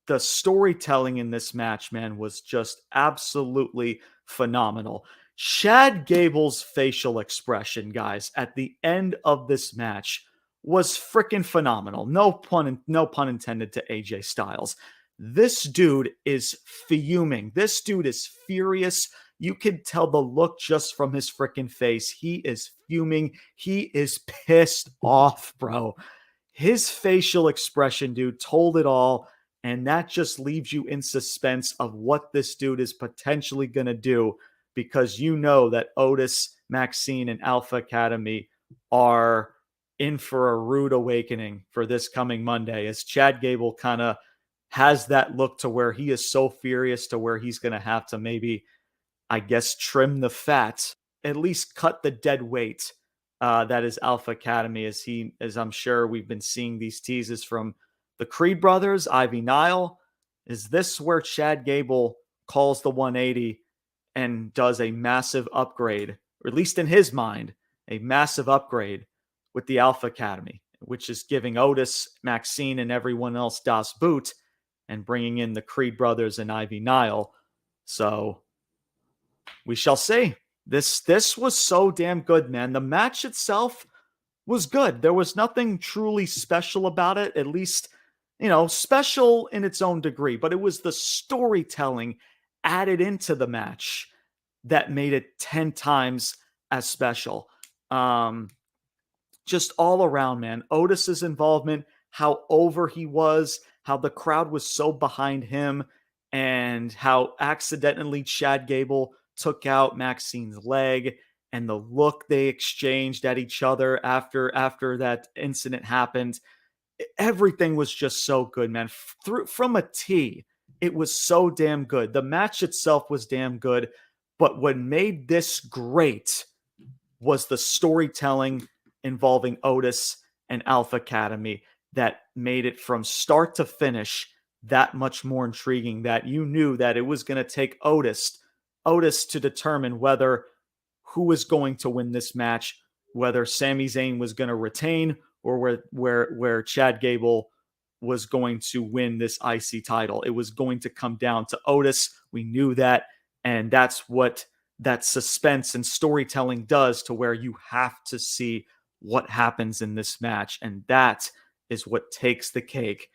the storytelling in this match, man, was just absolutely phenomenal. Chad Gable's facial expression, guys, at the end of this match was freaking phenomenal. No pun intended to AJ Styles. This dude is fuming. This dude is furious. You can tell the look just from his freaking face. He is fuming. He is pissed off, bro. His facial expression, dude, told it all. And that just leaves you in suspense of what this dude is potentially going to do, because you know that Otis, Maxine, and Alpha Academy are in for a rude awakening for this coming Monday, as Chad Gable kind of has that look to where he is so furious to where he's going to have to maybe, I guess, trim the fat, at least cut the dead weight that is Alpha Academy, as I'm sure we've been seeing these teases from the Creed brothers, Ivy Nile. Is this where Chad Gable calls the 180 and does a massive upgrade, or at least in his mind, a massive upgrade with the Alpha Academy, which is giving Otis, Maxine, and everyone else Das Boot, and bringing in the Creed brothers and Ivy Nile? So we shall see. This was so damn good, man. The match itself was good. There was nothing truly special about it, at least, special in its own degree, but it was the storytelling added into the match that made it 10 times as special. Just all around, man. Otis's involvement, how over he was, how the crowd was so behind him, and how accidentally Chad Gable took out Maxine's leg, and the look they exchanged at each other after that incident happened. Everything was just so good, man. From a T, it was so damn good. The match itself was damn good, but what made this great was the storytelling involving Otis and Alpha Academy that made it from start to finish that much more intriguing, that you knew that it was going to take Otis to determine who was going to win this match, whether Sami Zayn was going to retain, or where Chad Gable was going to win this IC title. It was going to come down to Otis. We knew that, and that's what that suspense and storytelling does, to where you have to see what happens in this match, and that is what takes the cake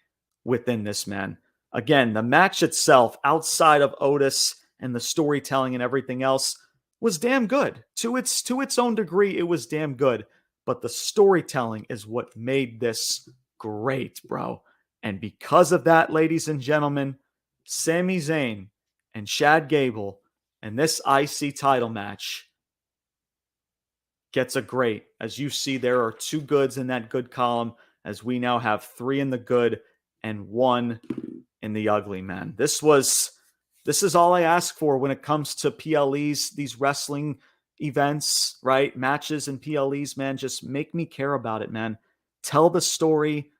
within this, man. Again, the match itself, outside of Otis and the storytelling and everything else, was damn good. To its own degree, it was damn good. But the storytelling is what made this great, bro. And because of that, ladies and gentlemen, Sami Zayn and Chad Gable and this IC title match gets a great. As you see, there are 2 goods in that good column, as we now have 3 in the good and 1 in the ugly, man. This is all I ask for when it comes to PLEs, these wrestling events, right? Matches and PLEs, man. Just make me care about it, man. Tell the story,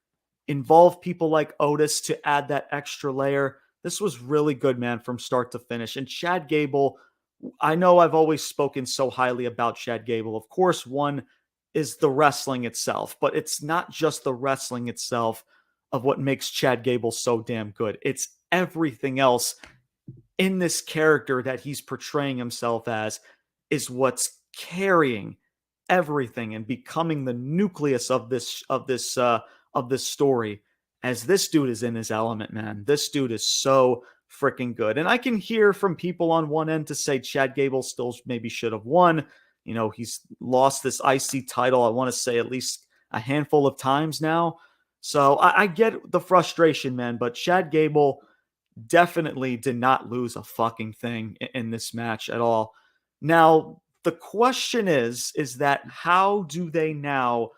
involve people like Otis to add that extra layer. This was really good, man, from start to finish. And Chad Gable, I know I've always spoken so highly about Chad Gable. Of course, one is the wrestling itself, but it's not just the wrestling itself of what makes Chad Gable so damn good. It's everything else in this character that he's portraying himself as is what's carrying everything and becoming the nucleus of this story. As this dude is in his element, man. This dude is so freaking good. And I can hear from people on one end to say Chad Gable still maybe should have won. You know, he's lost this IC title, I want to say at least a handful of times now. So I get the frustration, man, but Chad Gable definitely did not lose a fucking thing in this match at all. Now, the question is that how do they now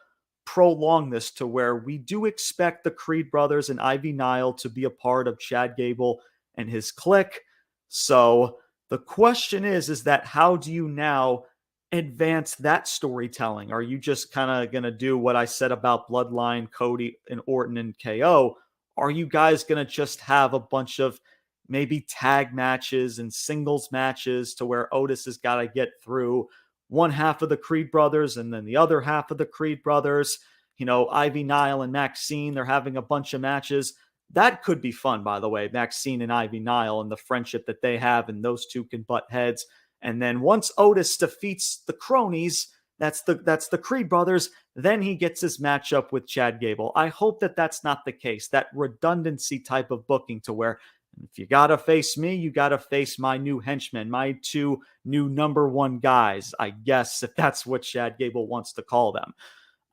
prolong this to where we do expect the Creed brothers and Ivy Nile to be a part of Chad Gable and his clique? So the question is that how do you now advance that storytelling? Are you just kind of going to do what I said about Bloodline, Cody and Orton and KO? Are you guys going to just have a bunch of maybe tag matches and singles matches to where Otis has got to get through one half of the Creed brothers and then the other half of the Creed brothers? You know, Ivy Nile and Maxine, they're having a bunch of matches. That could be fun, by the way, Maxine and Ivy Nile and the friendship that they have, and those two can butt heads. And then once Otis defeats the cronies, that's the Creed brothers, then he gets his matchup with Chad Gable. I hope that that's not the case, that redundancy type of booking to where if you got to face me, you got to face my new henchmen, my 2 new number 1 guys, I guess, if that's what Chad Gable wants to call them.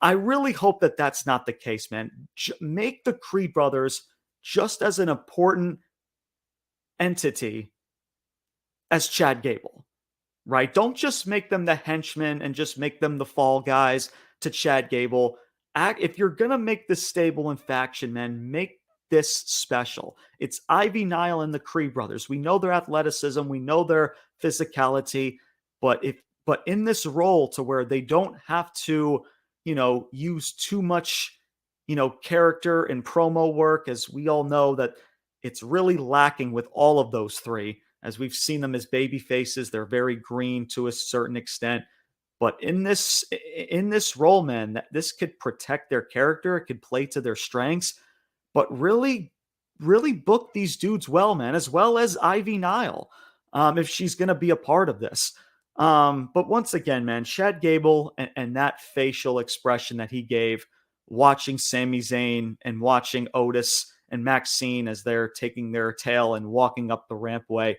I really hope that that's not the case, man. Make the Creed brothers just as an important entity as Chad Gable. Right? Don't just make them the henchmen and just make them the fall guys to Chad Gable. If you're going to make this stable and faction, man, make this special. It's Ivy Nile and the Creed brothers. We know their athleticism. We know their physicality. But in this role to where they don't have to, use too much, character and promo work, as we all know that it's really lacking with all of those 3. As we've seen them as baby faces, they're very green to a certain extent. But in this role, man, this could protect their character. It could play to their strengths. But really, really book these dudes well, man, as well as Ivy Nile, if she's going to be a part of this. But once again, man, Chad Gable and that facial expression that he gave watching Sami Zayn and watching Otis and Maxine as they're taking their tail and walking up the rampway.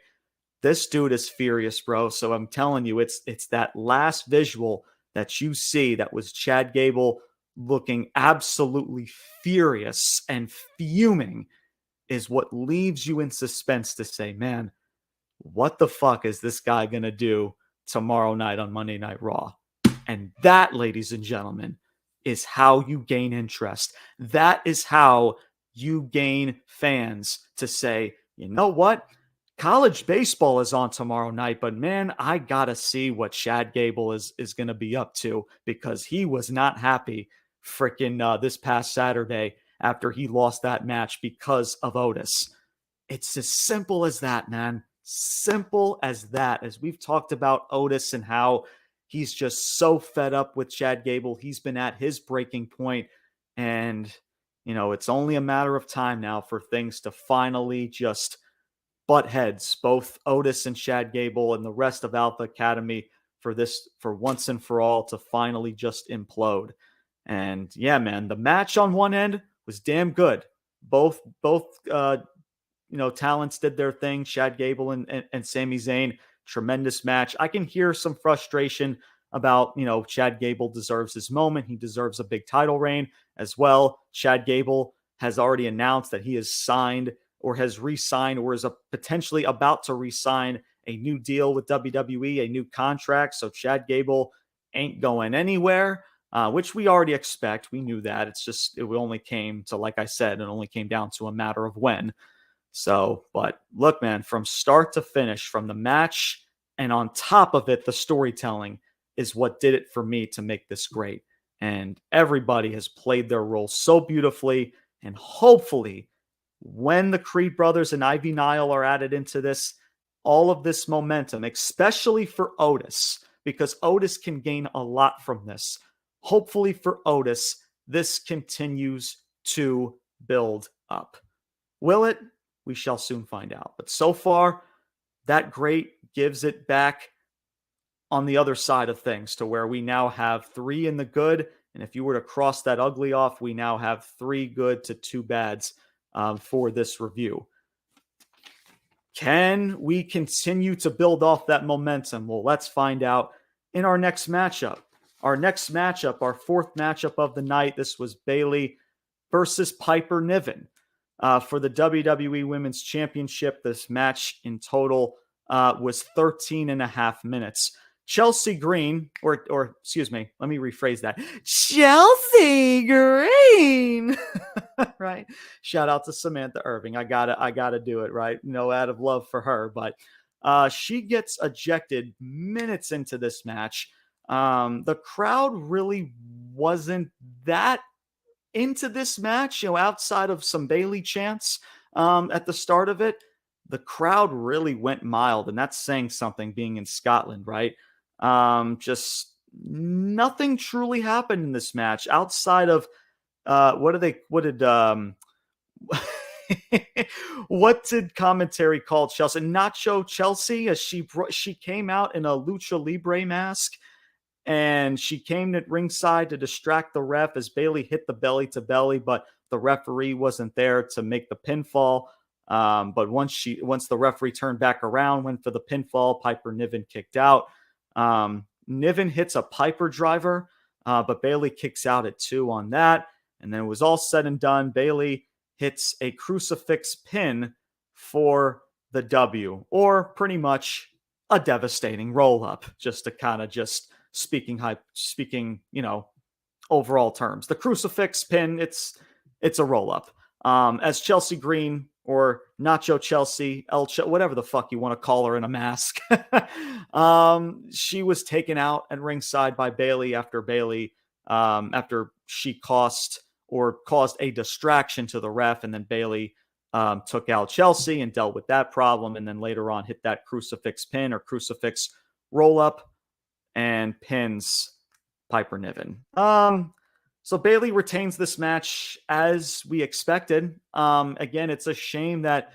This dude is furious, bro. So I'm telling you, it's that last visual that you see that was Chad Gable looking absolutely furious and fuming is what leaves you in suspense to say, man, what the fuck is this guy going to do tomorrow night on Monday Night Raw? And that, ladies and gentlemen, is how you gain interest. That is how you gain fans to say, you know what? College baseball is on tomorrow night, but man, I gotta see what Chad Gable is going to be up to, because he was not happy freaking this past Saturday after he lost that match because of Otis. It's as simple as that, man. Simple as that. As we've talked about Otis and how he's just so fed up with Chad Gable. He's been at his breaking point, and it's only a matter of time now for things to finally just butt heads, both Otis and Chad Gable and the rest of Alpha Academy, for once and for all to finally just implode. And yeah, man, the match on one end was damn good, Talents did their thing. Chad Gable and Sami Zayn, tremendous match. I can hear some frustration about, Chad Gable deserves his moment. He deserves a big title reign as well. Chad Gable has already announced that he has signed or has re-signed or is potentially about to re-sign a new deal with WWE, a new contract. So Chad Gable ain't going anywhere, which we already expect. We knew that. It's just, it only came to, like I said, it only came down to a matter of when. So, but look, man, from start to finish, from the match and on top of it, the storytelling is what did it for me to make this great. And everybody has played their role so beautifully. And hopefully, when the Creed brothers and Ivy Nile are added into this, all of this momentum, especially for Otis, because Otis can gain a lot from this. Hopefully for Otis, this continues to build up. Will it? We shall soon find out. But so far, that great gives it back on the other side of things to where we now have 3 in the good. And if you were to cross that ugly off, we now have 3 good to 2 bads for this review. Can we continue to build off that momentum? Well, let's find out in our next matchup. Our next matchup, our 4th matchup of the night, this was Bayley versus Piper Niven. For the WWE Women's Championship, this match in total was 13 and a half minutes. Chelsea Green, or excuse me, let me rephrase that. Chelsea Green, right? Shout out to Samantha Irving. I gotta do it, right? Out of love for her. But she gets ejected minutes into this match. The crowd really wasn't that into this match, outside of some Bayley chants at the start of it. The crowd really went mild, and that's saying something being in Scotland, right? Just nothing truly happened in this match outside of what did commentary call Chelsea? Nacho Chelsea, as she came out in a lucha libre mask. And she came at ringside to distract the ref as Bayley hit the belly to belly, but the referee wasn't there to make the pinfall. But once the referee turned back around, went for the pinfall, Piper Niven kicked out. Niven hits a Piper driver, but Bayley kicks out at 2 on that. And then it was all said and done. Bayley hits a crucifix pin for the W, or pretty much a devastating roll up, just to kind of speaking, overall terms. The crucifix pin, it's a roll up. As Chelsea Green, or Nacho Chelsea, whatever the fuck you want to call her in a mask, she was taken out at ringside by Bayley after she caused a distraction to the ref, and then Bayley took out Chelsea and dealt with that problem, and then later on hit that crucifix pin or crucifix roll up and pins Piper Niven. So Bayley retains this match as we expected. Again, it's a shame that,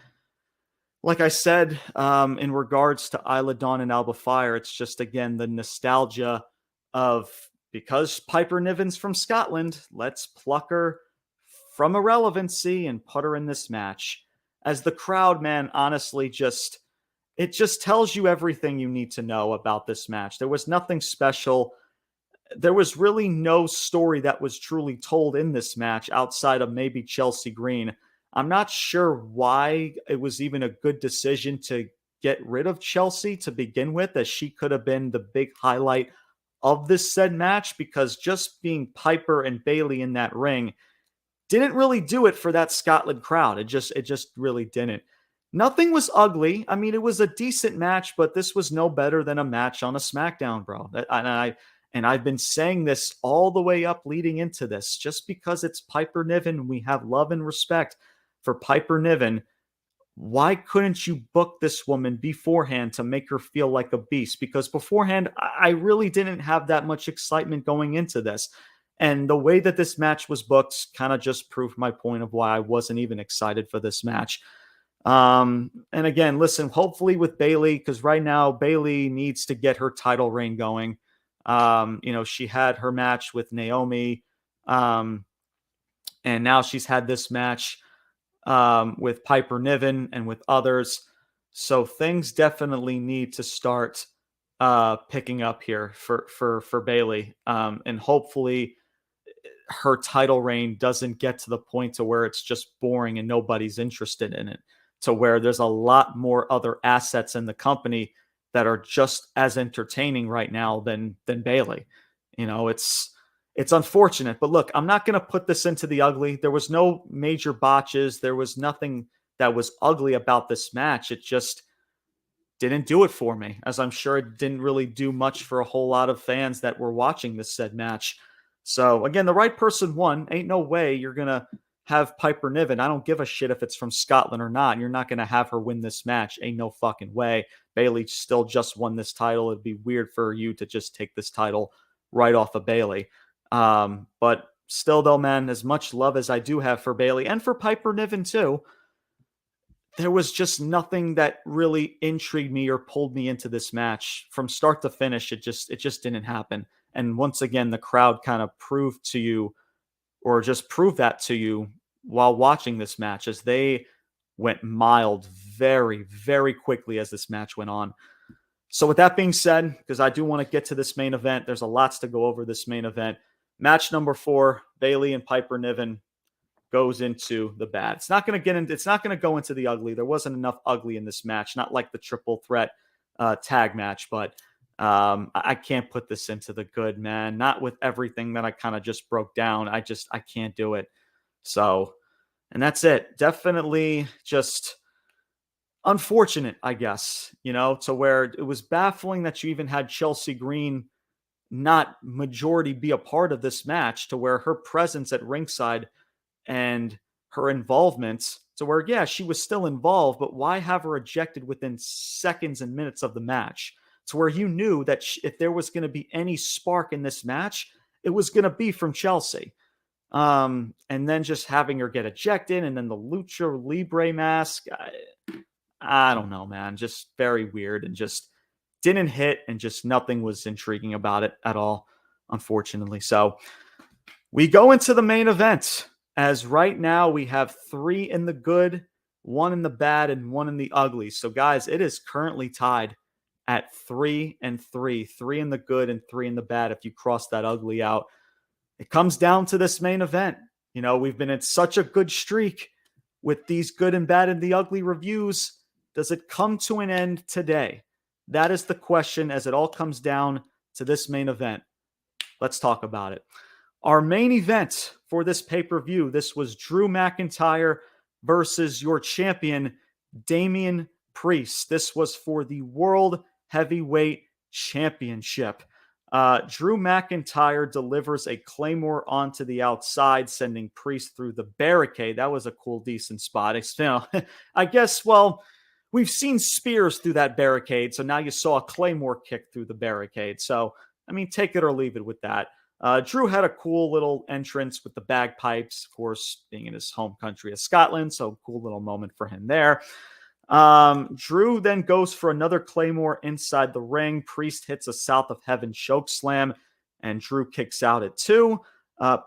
like I said, in regards to Isla Dawn and Alba Fire, it's just, again, the nostalgia of, because Piper Niven's from Scotland, let's pluck her from irrelevancy and put her in this match. As the crowd, man, honestly, it just tells you everything you need to know about this match. There was nothing special. There was really no story that was truly told in this match outside of maybe Chelsea Green. I'm not sure why it was even a good decision to get rid of Chelsea to begin with, as she could have been the big highlight of this said match, because just being Piper and Bayley in that ring didn't really do it for that Scotland crowd. It just really didn't. Nothing was ugly. I mean, it was a decent match, but this was no better than a match on a SmackDown, bro. And I've been saying this all the way up leading into this. Just because it's Piper Niven, we have love and respect for Piper Niven. Why couldn't you book this woman beforehand to make her feel like a beast? Because beforehand, I really didn't have that much excitement going into this. And the way that this match was booked kind of just proved my point of why I wasn't even excited for this match. And again, listen, hopefully with Bayley, because right now Bayley needs to get her title reign going. She had her match with Naomi, and now she's had this match. with Piper Niven and with others. So things definitely need to start picking up here for Bayley, and hopefully her title reign doesn't get to the point to where it's just boring and nobody's interested in it, to where there's a lot more other assets in the company that are just as entertaining right now than Bayley. It's unfortunate, but look, I'm not going to put this into the ugly. There was no major botches. There was nothing that was ugly about this match. It just didn't do it for me, as I'm sure it didn't really do much for a whole lot of fans that were watching this said match. So again, the right person won. Ain't no way you're going to have Piper Niven. I don't give a shit if it's from Scotland or not. You're not going to have her win this match. Ain't no fucking way. Bayley still just won this title. It'd be weird for you to just take this title right off of Bayley. But still though, man, as much love as I do have for Bayley and for Piper Niven too, there was just nothing that really intrigued me or pulled me into this match from start to finish. It just didn't happen. And once again, the crowd kind of proved to you, or just proved that to you while watching this match, as they went mild very, very quickly as this match went on. So with that being said, because I do want to get to this main event, there's a lots to go over this main event. Match number 4, Bayley and Piper Niven goes into the bad. It's not going to go into the ugly. There wasn't enough ugly in this match, not like the triple threat tag match, but I can't put this into the good, man. Not with everything that I kind of just broke down. I can't do it. So, and that's it. Definitely just unfortunate, I guess, to where it was baffling that you even had Chelsea Green not majority be a part of this match, to where her presence at ringside and her involvement, to where, yeah, she was still involved, but why have her ejected within seconds and minutes of the match? To where you knew that if there was going to be any spark in this match, it was going to be from Chelsea. And then just having her get ejected, and then the Lucha Libre mask, I don't know, man. Just very weird, and just didn't hit, and just nothing was intriguing about it at all, unfortunately. So we go into the main event, as right now we have 3 in the good, 1 in the bad, and 1 in the ugly. So guys, it is currently tied at 3 and 3, 3 in the good and 3 in the bad if you cross that ugly out. It comes down to this main event. We've been in such a good streak with these good and bad and the ugly reviews. Does it come to an end today? That is the question, as it all comes down to this main event. Let's talk about it. Our main event for this pay-per-view, this was Drew McIntyre versus your champion, Damian Priest. This was for the World Heavyweight Championship. Drew McIntyre delivers a Claymore onto the outside, sending Priest through the barricade. That was a cool, decent spot. I guess, well, we've seen spears through that barricade, so now you saw a Claymore kick through the barricade. So, take it or leave it with that. Drew had a cool little entrance with the bagpipes, of course, being in his home country of Scotland, so cool little moment for him there. Drew then goes for another Claymore inside the ring. Priest hits a South of Heaven choke slam, and Drew kicks out at 2.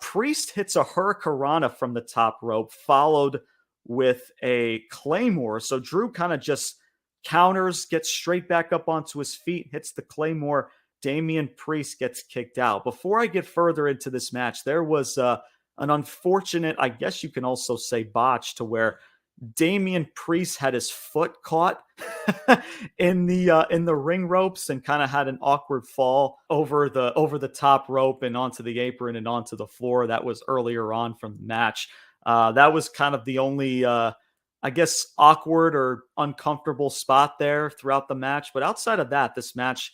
Priest hits a Hurricanrana from the top rope, followed with a Claymore. So Drew kind of just counters, gets straight back up onto his feet, hits the Claymore. Damian Priest gets kicked out. Before I get further into this match, there was an unfortunate, I guess you can also say botch, to where Damian Priest had his foot caught in the ring ropes and kind of had an awkward fall over the top rope and onto the apron and onto the floor. That was earlier on from the match. That was kind of the only, I guess, awkward or uncomfortable spot there throughout the match. But outside of that, this match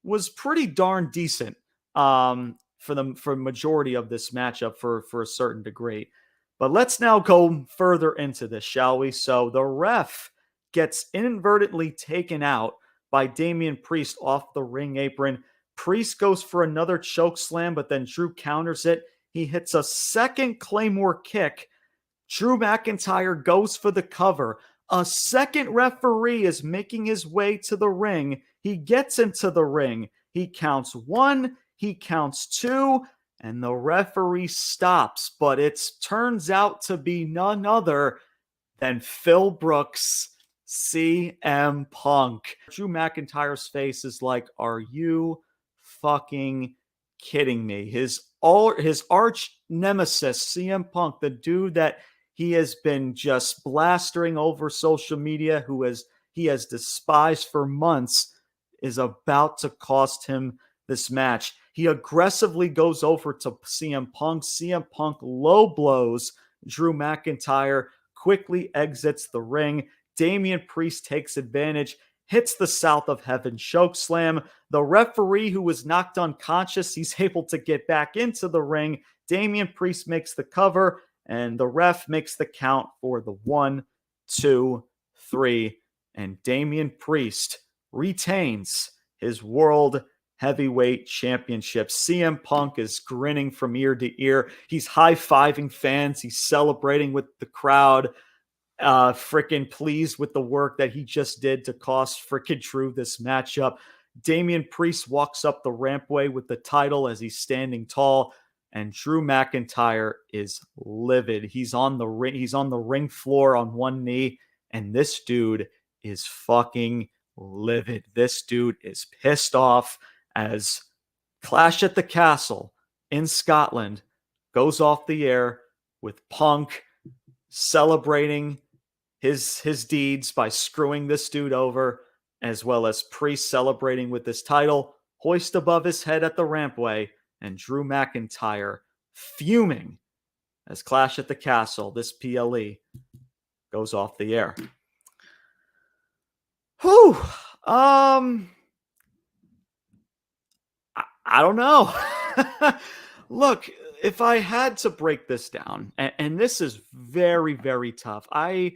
was pretty darn decent for majority of this matchup for a certain degree. But let's now go further into this, shall we? So the ref gets inadvertently taken out by Damian Priest off the ring apron. Priest goes for another choke slam, but then Drew counters it. He hits a second Claymore kick. Drew McIntyre goes for the cover. A second referee is making his way to the ring. He gets into the ring. He counts 1, he counts 2, and the referee stops. But it turns out to be none other then Phil Brooks, CM Punk. Drew McIntyre's face is like, are you fucking kidding me? His arch nemesis, CM Punk, the dude that he has been just blastering over social media, he has despised for months, is about to cost him this match. He aggressively goes over to CM Punk. CM Punk low blows Drew McIntyre, quickly exits the ring. Damian Priest takes advantage, hits the South of Heaven chokeslam. The referee, who was knocked unconscious, he's able to get back into the ring. Damian Priest makes the cover, and the ref makes the count for the 1, 2, 3, and Damian Priest retains his World Heavyweight Championship. CM Punk is grinning from ear to ear. He's high-fiving fans. He's celebrating with the crowd. Freaking pleased with the work that he just did to cost freaking Drew this matchup. Damian Priest walks up the rampway with the title as he's standing tall, and Drew McIntyre is livid. He's on the ring floor on one knee, and this dude is fucking livid. This dude is pissed off as Clash at the Castle in Scotland goes off the air with Punk celebrating his deeds by screwing this dude over, as well as Priest celebrating with this title hoist above his head at the rampway, and Drew McIntyre fuming as Clash at the Castle, this PLE, goes off the air. Whew. I don't know. Look, if I had to break this down, and this is very, very tough, I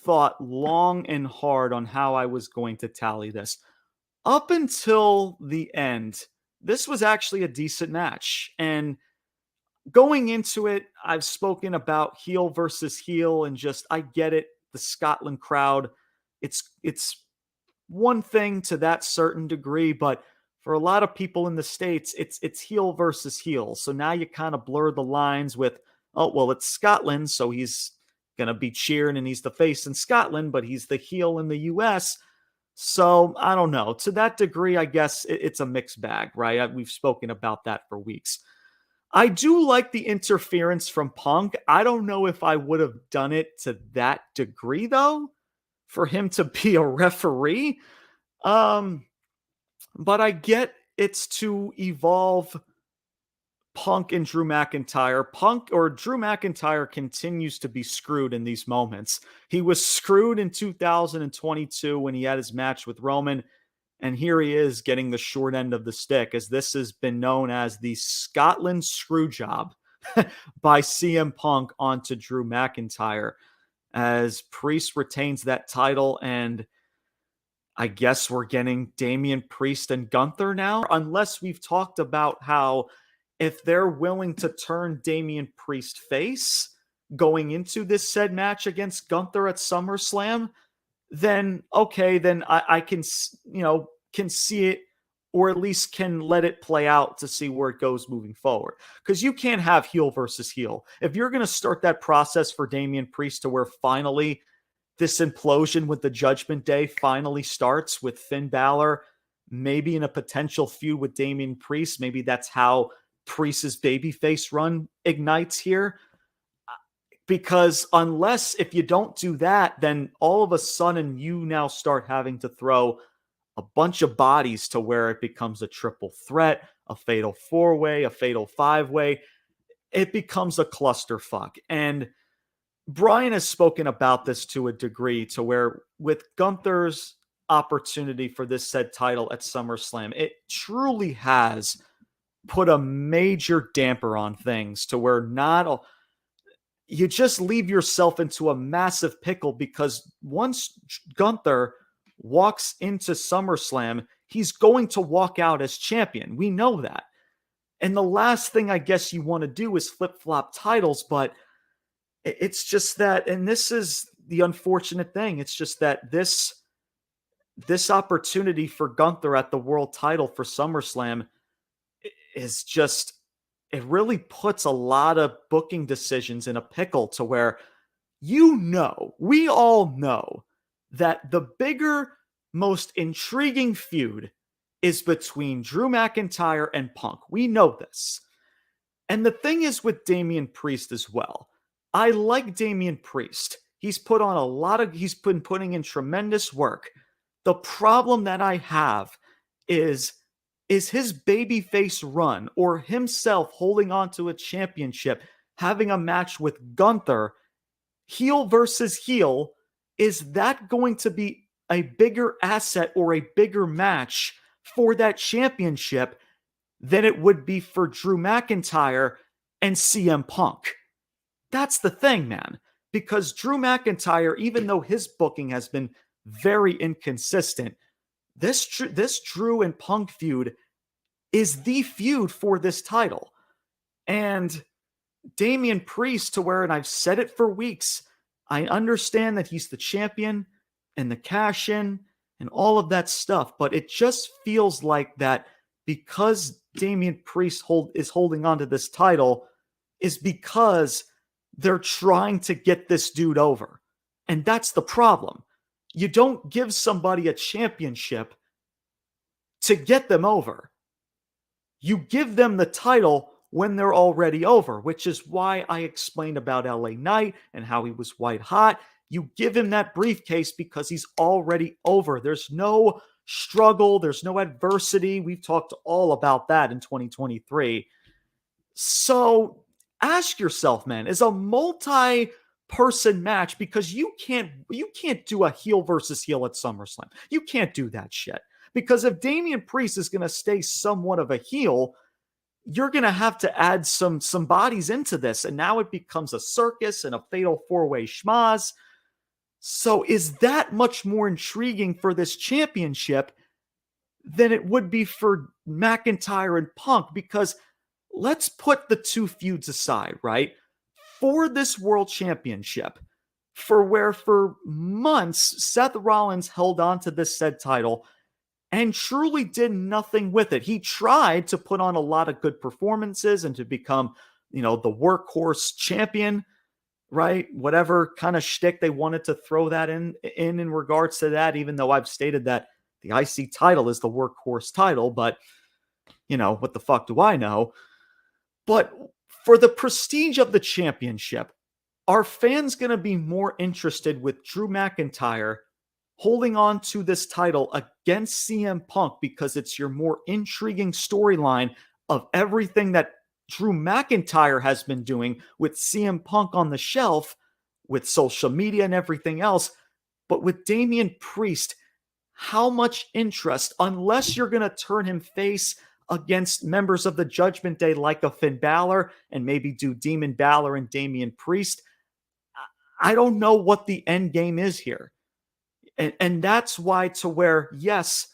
thought long and hard on how I was going to tally this. Up until the end, this was actually a decent match. And going into it, I've spoken about heel versus heel, and just, I get it. The Scotland crowd, it's one thing to that certain degree, but for a lot of people in the States, it's heel versus heel. So now you kind of blur the lines with, oh, well, it's Scotland, so he's going to be cheering and he's the face in Scotland, but he's the heel in the US. So I don't know. To that degree, I guess it's a mixed bag, right? We've spoken about that for weeks. I do like the interference from Punk. I don't know if I would have done it to that degree, though, for him to be a referee. But I get it's to evolve Punk and Drew McIntyre. Drew McIntyre continues to be screwed in these moments. He was screwed in 2022 when he had his match with Roman, and here he is getting the short end of the stick, as this has been known as the Scotland screw job by CM Punk onto Drew McIntyre, as Priest retains that title. And I guess we're getting Damian Priest and Gunther now, unless we've talked about how if they're willing to turn Damian Priest face going into this said match against Gunther at SummerSlam, then okay, then I can see it, or at least can let it play out to see where it goes moving forward. Because you can't have heel versus heel. If you're going to start that process for Damian Priest to where finally this implosion with the Judgment Day finally starts with Finn Balor, maybe in a potential feud with Damian Priest, maybe that's how Priest's babyface run ignites here. Because if you don't do that, then all of a sudden you now start having to throw a bunch of bodies to where it becomes a triple threat, a fatal four-way, a fatal five-way. It becomes a clusterfuck. And Brian has spoken about this to a degree, to where with Gunther's opportunity for this said title at SummerSlam, it truly has put a major damper on things, to where you just leave yourself into a massive pickle, because once Gunther walks into SummerSlam, he's going to walk out as champion. We know that. And the last thing I guess you want to do is flip-flop titles, but it's just that, and this is the unfortunate thing, it's just that this opportunity for Gunther at the world title for SummerSlam is just, it really puts a lot of booking decisions in a pickle, to where we all know that the bigger, most intriguing feud is between Drew McIntyre and Punk. We know this. And the thing is with Damian Priest as well. I like Damian Priest. He's been putting in tremendous work. The problem that I have is his babyface run or himself holding on to a championship, having a match with Gunther, heel versus heel, is that going to be a bigger asset or a bigger match for that championship than it would be for Drew McIntyre and CM Punk? That's the thing, man. Because Drew McIntyre, even though his booking has been very inconsistent, this Drew and Punk feud is the feud for this title. And Damian Priest, and I've said it for weeks, I understand that he's the champion and the cash-in and all of that stuff, but it just feels like that because Damian Priest is holding on to this title is because they're trying to get this dude over. And that's the problem. You don't give somebody a championship to get them over. You give them the title when they're already over, which is why I explained about LA Knight and how he was white hot. You give him that briefcase because he's already over. There's no struggle. There's no adversity. We've talked all about that in 2023. So ask yourself, man, is a multi-person match, because you can't do a heel versus heel at SummerSlam. You can't do that shit. Because if Damian Priest is going to stay somewhat of a heel, you're going to have to add some bodies into this. And now it becomes a circus and a fatal four-way schmaz. So is that much more intriguing for this championship than it would be for McIntyre and Punk? Because let's put the two feuds aside, right? For this world championship, for months, Seth Rollins held on to this said title and truly did nothing with it. He tried to put on a lot of good performances and to become, the workhorse champion, right? Whatever kind of shtick they wanted to throw that in regards to that, even though I've stated that the IC title is the workhorse title, but, what the fuck do I know? But for the prestige of the championship, are fans going to be more interested with Drew McIntyre holding on to this title against CM Punk because it's your more intriguing storyline of everything that Drew McIntyre has been doing with CM Punk on the shelf, with social media and everything else? But with Damian Priest, how much interest, unless you're going to turn him face against members of the Judgment Day like a Finn Balor and maybe do Demon Balor and Damian Priest, I don't know what the end game is here. And that's why, to where, yes,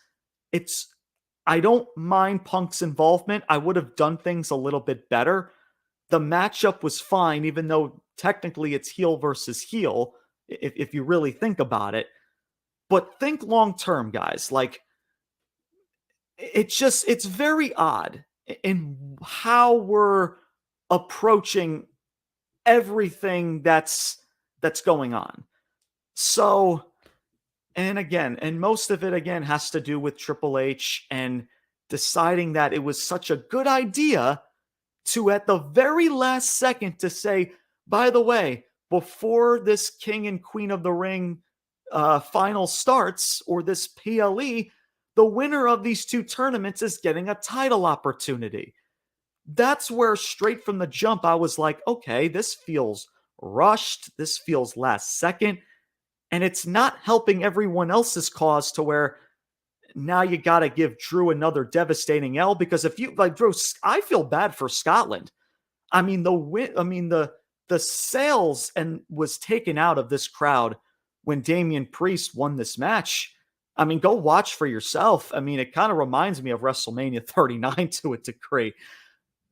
I don't mind Punk's involvement. I would have done things a little bit better. The matchup was fine, even though technically it's heel versus heel, if you really think about it. But think long-term, guys. Like, it's very odd in how we're approaching everything that's going on. So, and most of it, again, has to do with Triple H and deciding that it was such a good idea to, at the very last second, to say, by the way, before this King and Queen of the Ring final starts, or this PLE, the winner of these two tournaments is getting a title opportunity. That's where, straight from the jump, I was like, okay, this feels rushed. This feels last second. And it's not helping everyone else's cause, to where now you got to give Drew another devastating L. Because if you, like, Drew, I feel bad for Scotland. I mean, the sales was taken out of this crowd when Damian Priest won this match. I mean, go watch for yourself. I mean, it kind of reminds me of WrestleMania 39 to a degree.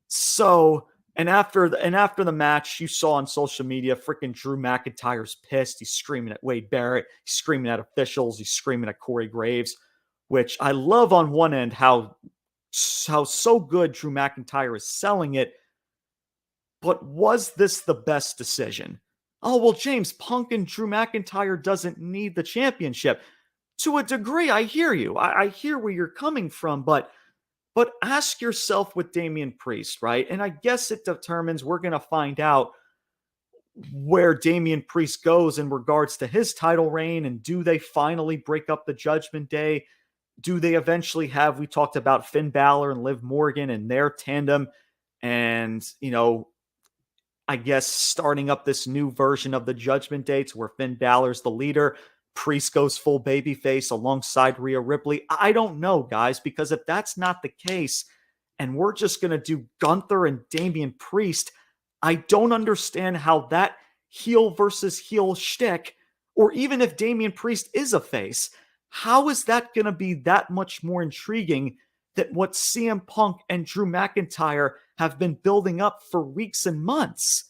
So, and after the match, you saw on social media, freaking Drew McIntyre's pissed. He's screaming at Wade Barrett. He's screaming at officials. He's screaming at Corey Graves, which I love on one end, how so good Drew McIntyre is selling it. But was this the best decision? oh, well, James, Punk and Drew McIntyre doesn't need the championship. To a degree, I hear you. I hear where you're coming from, but ask yourself with Damian Priest, right? And I guess it determines, we're going to find out where Damian Priest goes in regards to his title reign, and do they finally break up the Judgment Day? Do they eventually have, we talked about Finn Balor and Liv Morgan and their tandem, and, I guess starting up this new version of the Judgment Day to where Finn Balor's the leader, Priest goes full babyface alongside Rhea Ripley. I don't know, guys, because if that's not the case, and we're just going to do Gunther and Damian Priest, I don't understand how that heel versus heel shtick, or even if Damian Priest is a face, how is that going to be that much more intriguing than what CM Punk and Drew McIntyre have been building up for weeks and months?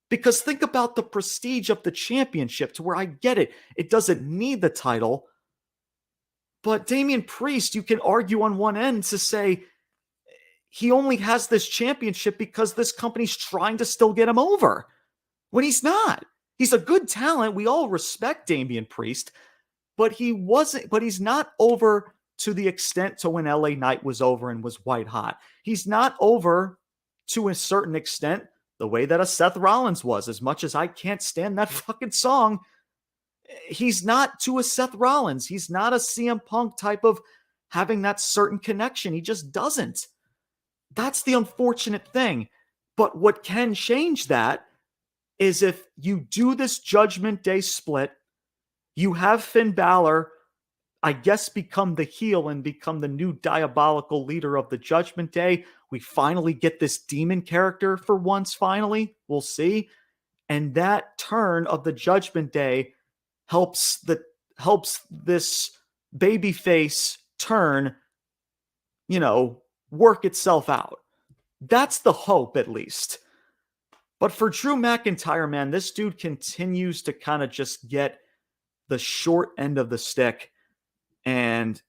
Because think about the prestige of the championship, to where I get it, it doesn't need the title. But Damian Priest, you can argue on one end to say he only has this championship because this company's trying to still get him over, when he's not. He's a good talent. We all respect Damian Priest, but he's not over to the extent to when LA Knight was over and was white hot. He's not over to a certain extent the way that a Seth Rollins was. As much as I can't stand that fucking song, he's not to a Seth Rollins. He's not a CM Punk type of having that certain connection. He just doesn't. That's the unfortunate thing. But what can change that is if you do this Judgment Day split, you have Finn Balor, I guess, become the heel and become the new diabolical leader of the Judgment Day. We finally get this demon character for once, finally. We'll see. And that turn of the Judgment Day helps this babyface turn, work itself out. That's the hope, at least. But for Drew McIntyre, man, this dude continues to kind of just get the short end of the stick. And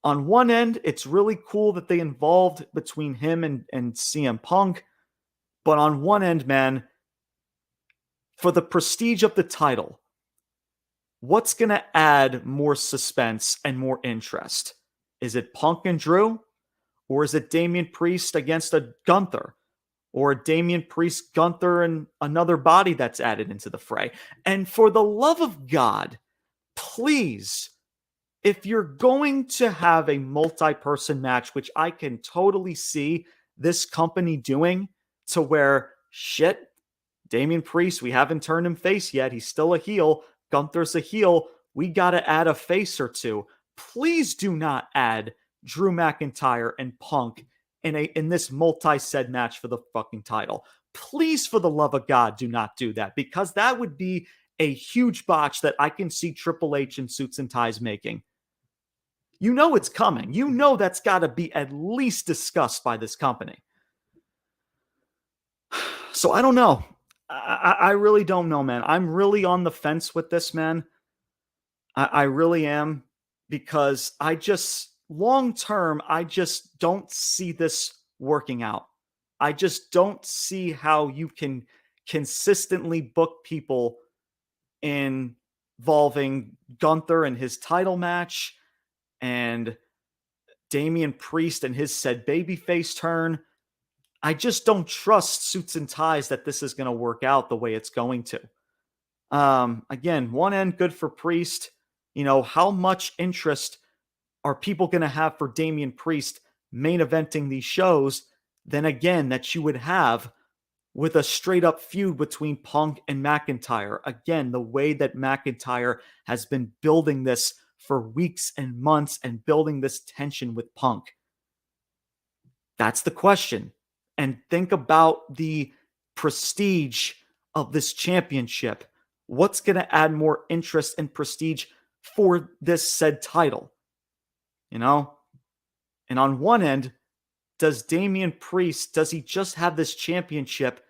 on one end, it's really cool that they involved between him and CM Punk. But on one end, man, for the prestige of the title, what's going to add more suspense and more interest? Is it Punk and Drew? Or is it Damian Priest against a Gunther? Or a Damian Priest, Gunther, and another body that's added into the fray? And for the love of God, please, if you're going to have a multi-person match, which I can totally see this company doing, to where, shit, Damian Priest, we haven't turned him face yet. He's still a heel. Gunther's a heel. We got to add a face or two. Please do not add Drew McIntyre and Punk in this multi-said match for the fucking title. Please, for the love of God, do not do that, because that would be a huge botch that I can see Triple H in Suits and Ties making. You know it's coming. You know that's got to be at least discussed by this company. So I don't know. I really don't know, man. I'm really on the fence with this, man. I really am, because long term, I just don't see this working out. I just don't see how you can consistently book people involving Gunther and his title match, and Damian Priest and his said babyface turn. I just don't trust Suits and Ties that this is going to work out the way it's going to. Again, one end, good for Priest. How much interest are people going to have for Damian Priest main eventing these shows than, again, that you would have with a straight up feud between Punk and McIntyre? Again, the way that McIntyre has been building this for weeks and months and building this tension with Punk. That's the question. And think about the prestige of this championship. What's going to add more interest and prestige for this said title? And on one end, does Damian Priest, does he just have this championship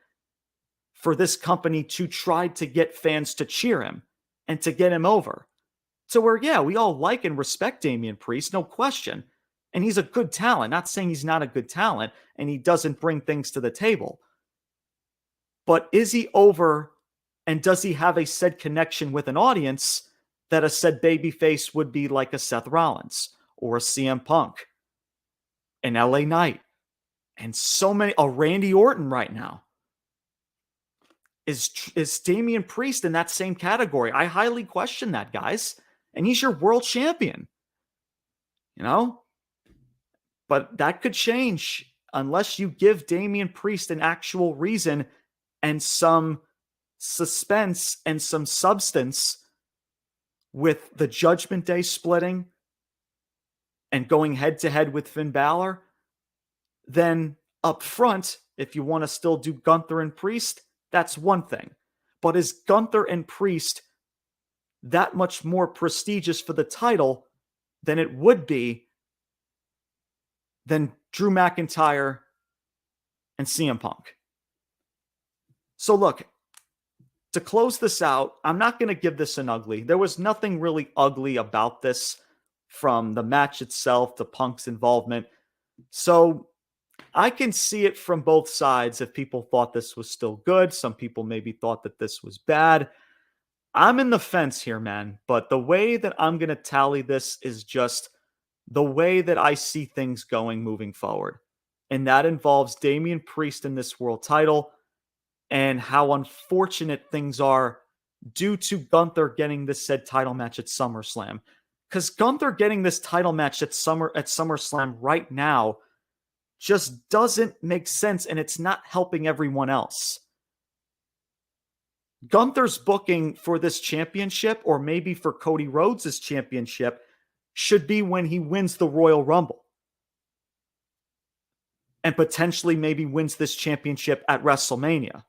for this company to try to get fans to cheer him and to get him over? So where, yeah, we all like and respect Damian Priest, no question. And he's a good talent. Not saying he's not a good talent and he doesn't bring things to the table. But is he over And does he have a said connection with an audience that a said babyface would be like a Seth Rollins or a CM Punk, an LA Knight, and so many, a Randy Orton right now? Is Damian Priest in that same category? I highly question that, guys. And he's your world champion, you know? But that could change unless you give Damian Priest an actual reason and some suspense and some substance with the Judgment Day splitting and going head to head with Finn Balor. Then up front, if you want to still do Gunther and Priest, that's one thing. But is Gunther and Priest that much more prestigious for the title than it would be than Drew McIntyre and CM Punk? So look, to close this out, I'm not going to give this an ugly. There was nothing really ugly about this, from the match itself to Punk's involvement. So I can see it from both sides. If people thought this was still good, some people maybe thought that this was bad. I'm in the fence here, man. But the way that I'm going to tally this is just the way that I see things going moving forward. And that involves Damian Priest in this world title and how unfortunate things are due to Gunther getting this said title match at SummerSlam. Because Gunther getting this title match at SummerSlam right now just doesn't make sense, and it's not helping everyone else. Gunther's booking for this championship, or maybe for Cody Rhodes' championship, should be when he wins the Royal Rumble and potentially maybe wins this championship at WrestleMania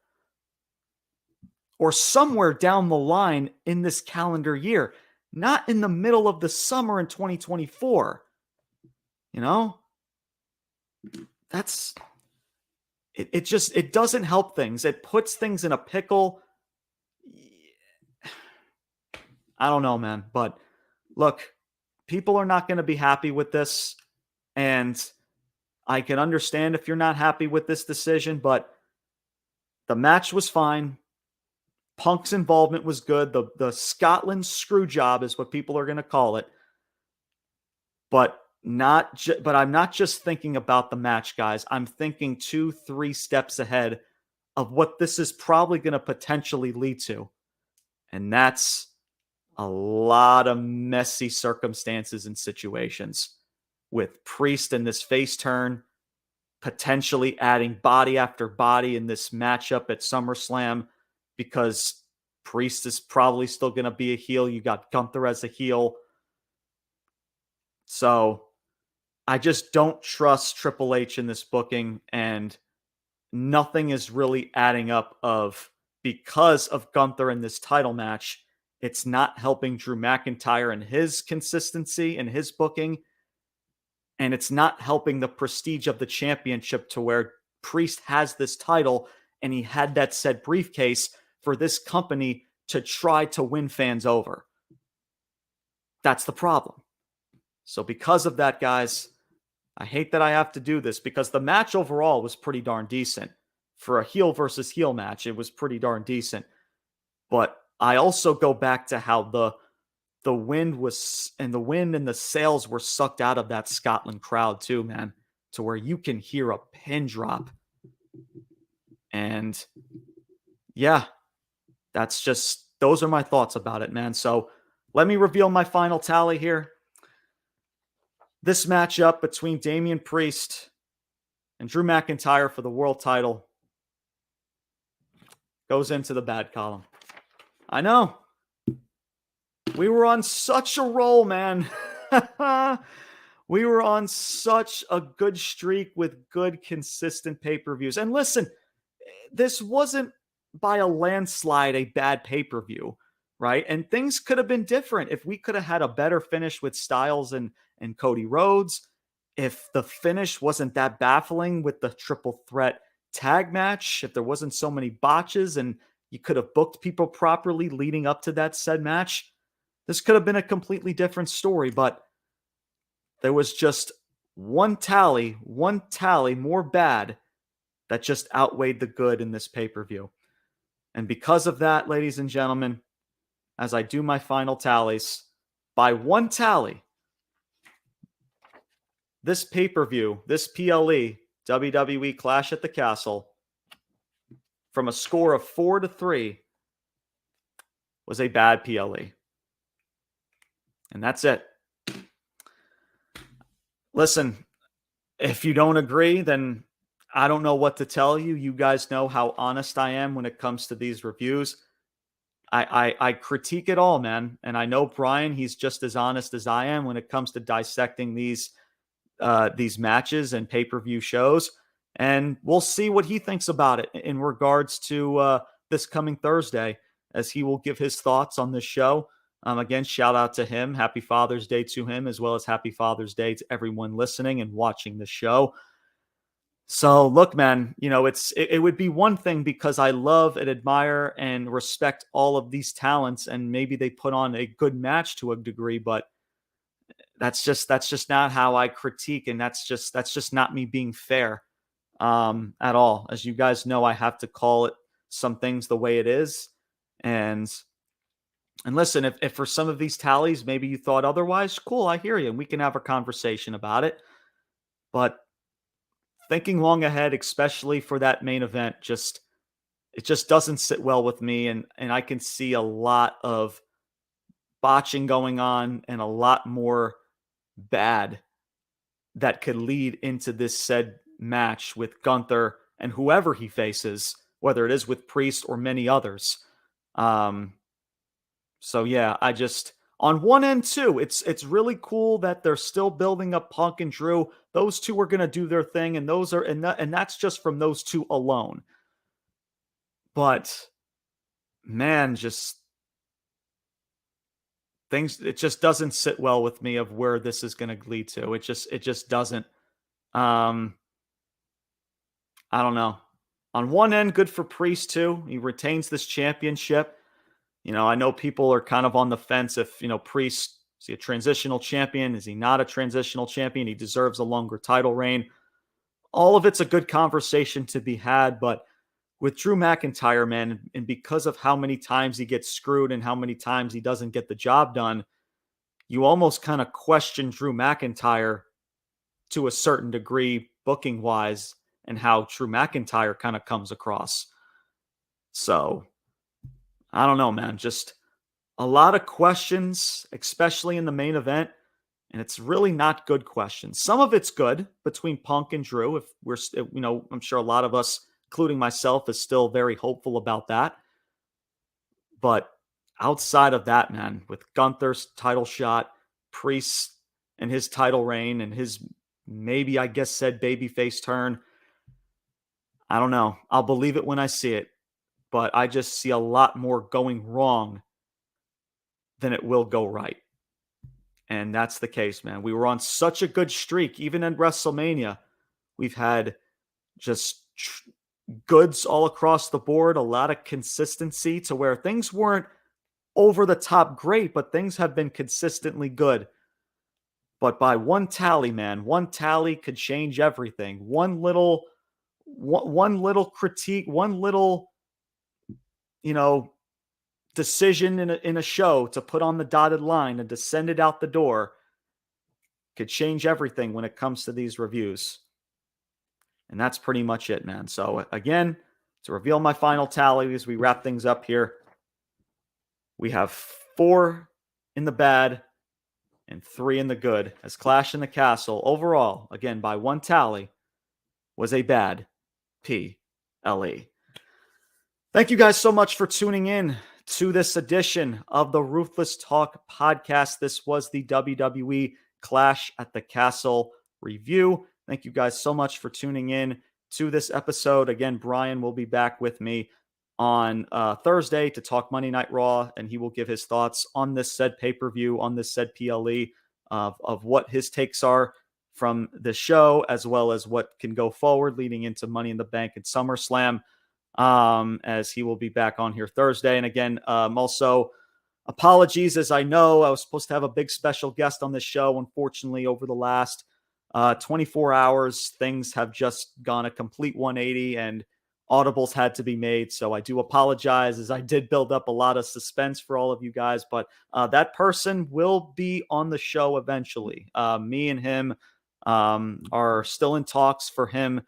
or somewhere down the line in this calendar year, not in the middle of the summer in 2024. You know, that's it. It doesn't help things. It puts things in a pickle. I don't know, man. But look, people are not going to be happy with this. And I can understand if you're not happy with this decision, but the match was fine. Punk's involvement was good. The Scotland screw job is what people are going to call it. But I'm not just thinking about the match, guys. I'm thinking 2-3 steps ahead of what this is probably going to potentially lead to. And that's a lot of messy circumstances and situations with Priest in this face turn, potentially adding body after body in this matchup at SummerSlam, because Priest is probably still going to be a heel. You got Gunther as a heel. So I just don't trust Triple H in this booking, and nothing is really adding up because of Gunther in this title match. It's not helping Drew McIntyre and his consistency and his booking. And it's not helping the prestige of the championship, to where Priest has this title and he had that said briefcase for this company to try to win fans over. That's the problem. So because of that, guys, I hate that I have to do this, because the match overall was pretty darn decent. For a heel versus heel match, it was pretty darn decent. But I also go back to how the wind and the sails were sucked out of that Scotland crowd too, man, to where you can hear a pin drop. And yeah, those are my thoughts about it, man. So let me reveal my final tally here. This matchup between Damian Priest and Drew McIntyre for the world title goes into the bad column. I know. We were on such a roll, man. We were on such a good streak with good, consistent pay-per-views. And listen, this wasn't by a landslide a bad pay-per-view, right? And things could have been different if we could have had a better finish with Styles and Cody Rhodes. If the finish wasn't that baffling with the triple threat tag match, if there wasn't so many botches and you could have booked people properly leading up to that said match, this could have been a completely different story. But there was just one tally more bad that just outweighed the good in this pay-per-view. And because of that, ladies and gentlemen, as I do my final tallies, by one tally, this pay-per-view, this PLE, WWE Clash at the Castle, from a score of 4-3, was a bad PLE. And that's it. Listen, if you don't agree, then I don't know what to tell you. You guys know how honest I am when it comes to these reviews. I critique it all, man. And I know Brian, he's just as honest as I am when it comes to dissecting these matches and pay-per-view shows. And we'll see what he thinks about it in regards to this coming Thursday, as he will give his thoughts on this show. Again, shout out to him. Happy Father's Day to him, as well as happy Father's Day to everyone listening and watching the show. So look, man, it would be one thing because I love and admire and respect all of these talents, and maybe they put on a good match to a degree, but that's just not how I critique, and that's just not me being fair at all. As you guys know, I have to call it some things the way it is. And listen, if for some of these tallies, maybe you thought otherwise, cool, I hear you, and we can have a conversation about it. But thinking long ahead, especially for that main event, it just doesn't sit well with me. And I can see a lot of botching going on and a lot more bad that could lead into this said match with Gunther and whoever he faces, whether it is with Priest or many others. So yeah, on one end too, it's really cool that they're still building up Punk and Drew. Those two are going to do their thing, and that's just from those two alone. But man, it just doesn't sit well with me of where this is going to lead to. It just doesn't. I don't know. On one end, good for Priest too. He retains this championship. I know people are kind of on the fence if, Priest, is he a transitional champion? Is he not a transitional champion? He deserves a longer title reign. All of it's a good conversation to be had, but with Drew McIntyre, man, and because of how many times he gets screwed and how many times he doesn't get the job done, you almost kind of question Drew McIntyre to a certain degree, booking-wise, and how Drew McIntyre kind of comes across. So I don't know, man. Just a lot of questions, especially in the main event. And it's really not good questions. Some of it's good between Punk and Drew. If we're, I'm sure a lot of us, including myself, is still very hopeful about that. But outside of that, man, with Gunther's title shot, Priest and his title reign and his maybe, I guess, said babyface turn, I don't know. I'll believe it when I see it. But I just see a lot more going wrong than it will go right. And that's the case, man. We were on such a good streak. Even in WrestleMania, we've had just goods all across the board, a lot of consistency to where things weren't over the top great, but things have been consistently good. But by one tally, man, one tally could change everything. One little critique, one little decision in a show to put on the dotted line and to send it out the door could change everything when it comes to these reviews. And that's pretty much it, man. So again, to reveal my final tally as we wrap things up here, we have 4 in the bad and 3 in the good, as Clash in the Castle overall, again, by one tally, was a bad PLE. Thank you guys so much for tuning in to this edition of the Ruthless Talk podcast. This was the WWE Clash at the Castle review. Thank you guys so much for tuning in to this episode. Again, Brian will be back with me on Thursday to talk Monday Night Raw, and he will give his thoughts on this said pay-per-view, on this said PLE, of what his takes are from the show, as well as what can go forward leading into Money in the Bank and SummerSlam. As he will be back on here Thursday. And again, also apologies, as I know I was supposed to have a big special guest on this show. Unfortunately, over the last 24 hours, things have just gone a complete 180, and audibles had to be made. So I do apologize, as I did build up a lot of suspense for all of you guys, but that person will be on the show eventually. Me and him are still in talks for him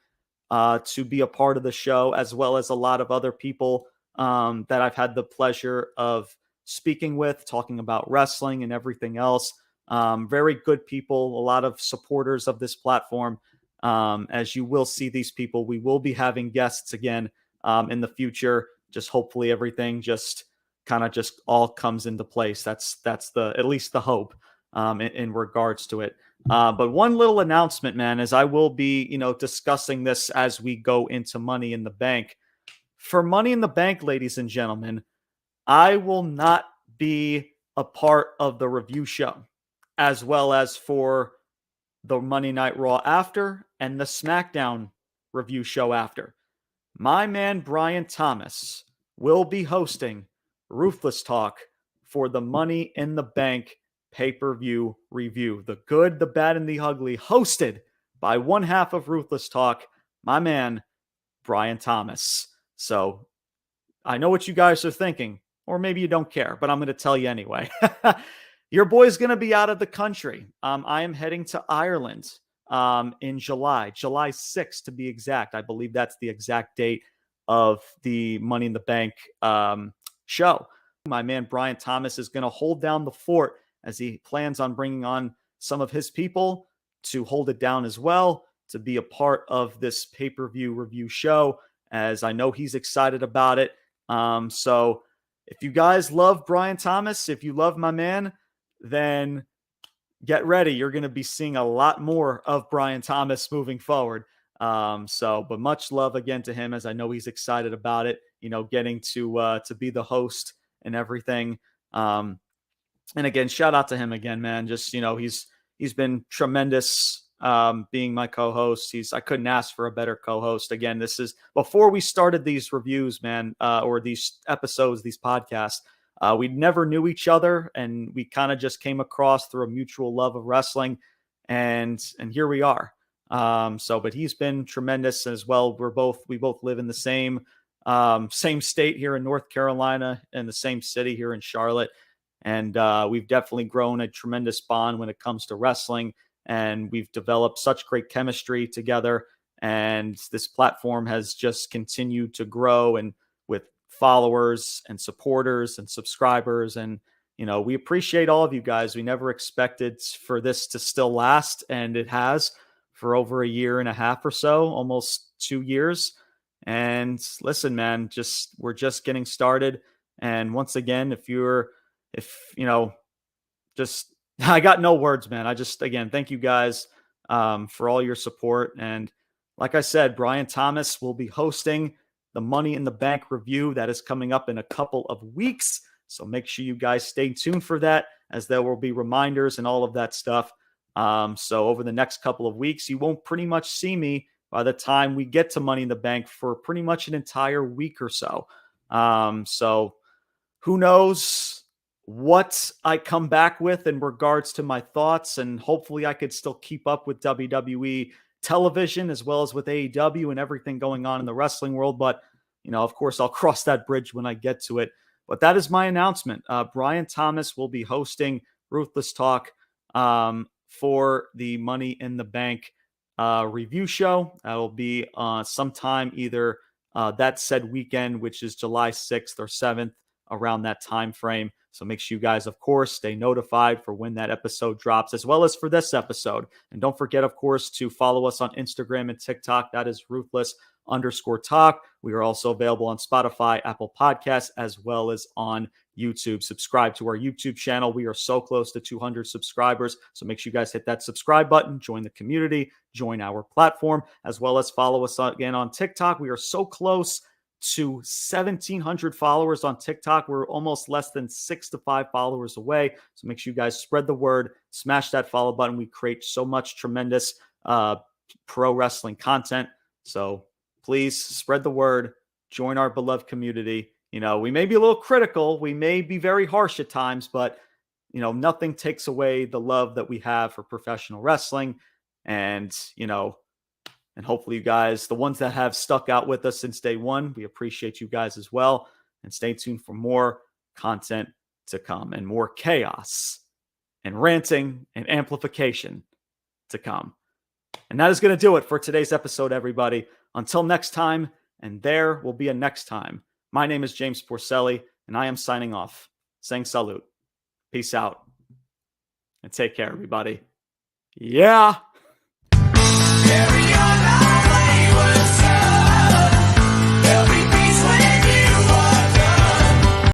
to be a part of the show, as well as a lot of other people that I've had the pleasure of speaking with, talking about wrestling and everything else. Very good people, a lot of supporters of this platform. As you will see these people, we will be having guests again in the future. Just hopefully everything just kind of just all comes into place. That's the at least the hope in regards to it. But one little announcement, man, is I will be discussing this as we go into Money in the Bank. For Money in the Bank, ladies and gentlemen, I will not be a part of the review show, as well as for the Monday Night Raw after and the SmackDown review show after. My man Brian Thomas will be hosting Ruthless Talk for the Money in the Bank pay-per-view review. The good, the bad, and the ugly, hosted by one half of Ruthless Talk, my man Brian Thomas. So I know what you guys are thinking, or maybe you don't care, but I'm going to tell you anyway. Your boy's going to be out of the country. I am heading to Ireland in July 6th to be exact. I believe that's the exact date of the Money in the Bank show. My man Brian Thomas is going to hold down the fort, as he plans on bringing on some of his people to hold it down as well, to be a part of this pay-per-view review show, as I know he's excited about it. So if you guys love Brian Thomas, if you love my man, then get ready. You're going to be seeing a lot more of Brian Thomas moving forward. But much love again to him, as I know he's excited about it, getting to be the host and everything. And again, shout out to him again, man. Just, he's been tremendous being my co-host. I couldn't ask for a better co-host. Again, this is before we started these reviews, man, or these episodes, these podcasts. We never knew each other, and we kind of just came across through a mutual love of wrestling, and here we are. But he's been tremendous as well. We both live in the same state here in North Carolina, in the same city here in Charlotte. And we've definitely grown a tremendous bond when it comes to wrestling, and we've developed such great chemistry together. And this platform has just continued to grow, and with followers and supporters and subscribers. And, we appreciate all of you guys. We never expected for this to still last, and it has for over a year and a half or so, almost 2 years. And listen, man, we're just getting started. And once again, I got no words, man. Again, thank you guys for all your support. And like I said, Brian Thomas will be hosting the Money in the Bank review that is coming up in a couple of weeks. So make sure you guys stay tuned for that, as there will be reminders and all of that stuff. So over the next couple of weeks, you won't pretty much see me by the time we get to Money in the Bank for pretty much an entire week or so. So who knows what I come back with in regards to my thoughts, and hopefully I could still keep up with WWE television as well as with AEW and everything going on in the wrestling world. But, of course, I'll cross that bridge when I get to it. But that is my announcement. Brian Thomas will be hosting Ruthless Talk for the Money in the Bank review show. That will be sometime either that said weekend, which is July 6th or 7th, around that time frame. So make sure you guys, of course, stay notified for when that episode drops, as well as for this episode. And don't forget, of course, to follow us on Instagram and TikTok. That is Ruthless_Talk. We are also available on Spotify, Apple Podcasts, as well as on YouTube. Subscribe to our YouTube channel. We are so close to 200 subscribers. So make sure you guys hit that subscribe button, join the community, join our platform, as well as follow us again on TikTok. We are so close to 1,700 followers on TikTok. We're almost less than 6 to 5 followers away. So make sure you guys spread the word, smash that follow button. We create so much tremendous pro wrestling content. So please spread the word, join our beloved community. We may be a little critical. We may be very harsh at times, but, nothing takes away the love that we have for professional wrestling. And, And hopefully you guys, the ones that have stuck out with us since day one, we appreciate you guys as well. And stay tuned for more content to come and more chaos and ranting and amplification to come. And that is going to do it for today's episode, everybody. Until next time, and there will be a next time. My name is James Porcelli, and I am signing off, saying salute. Peace out. And take care, everybody. Yeah.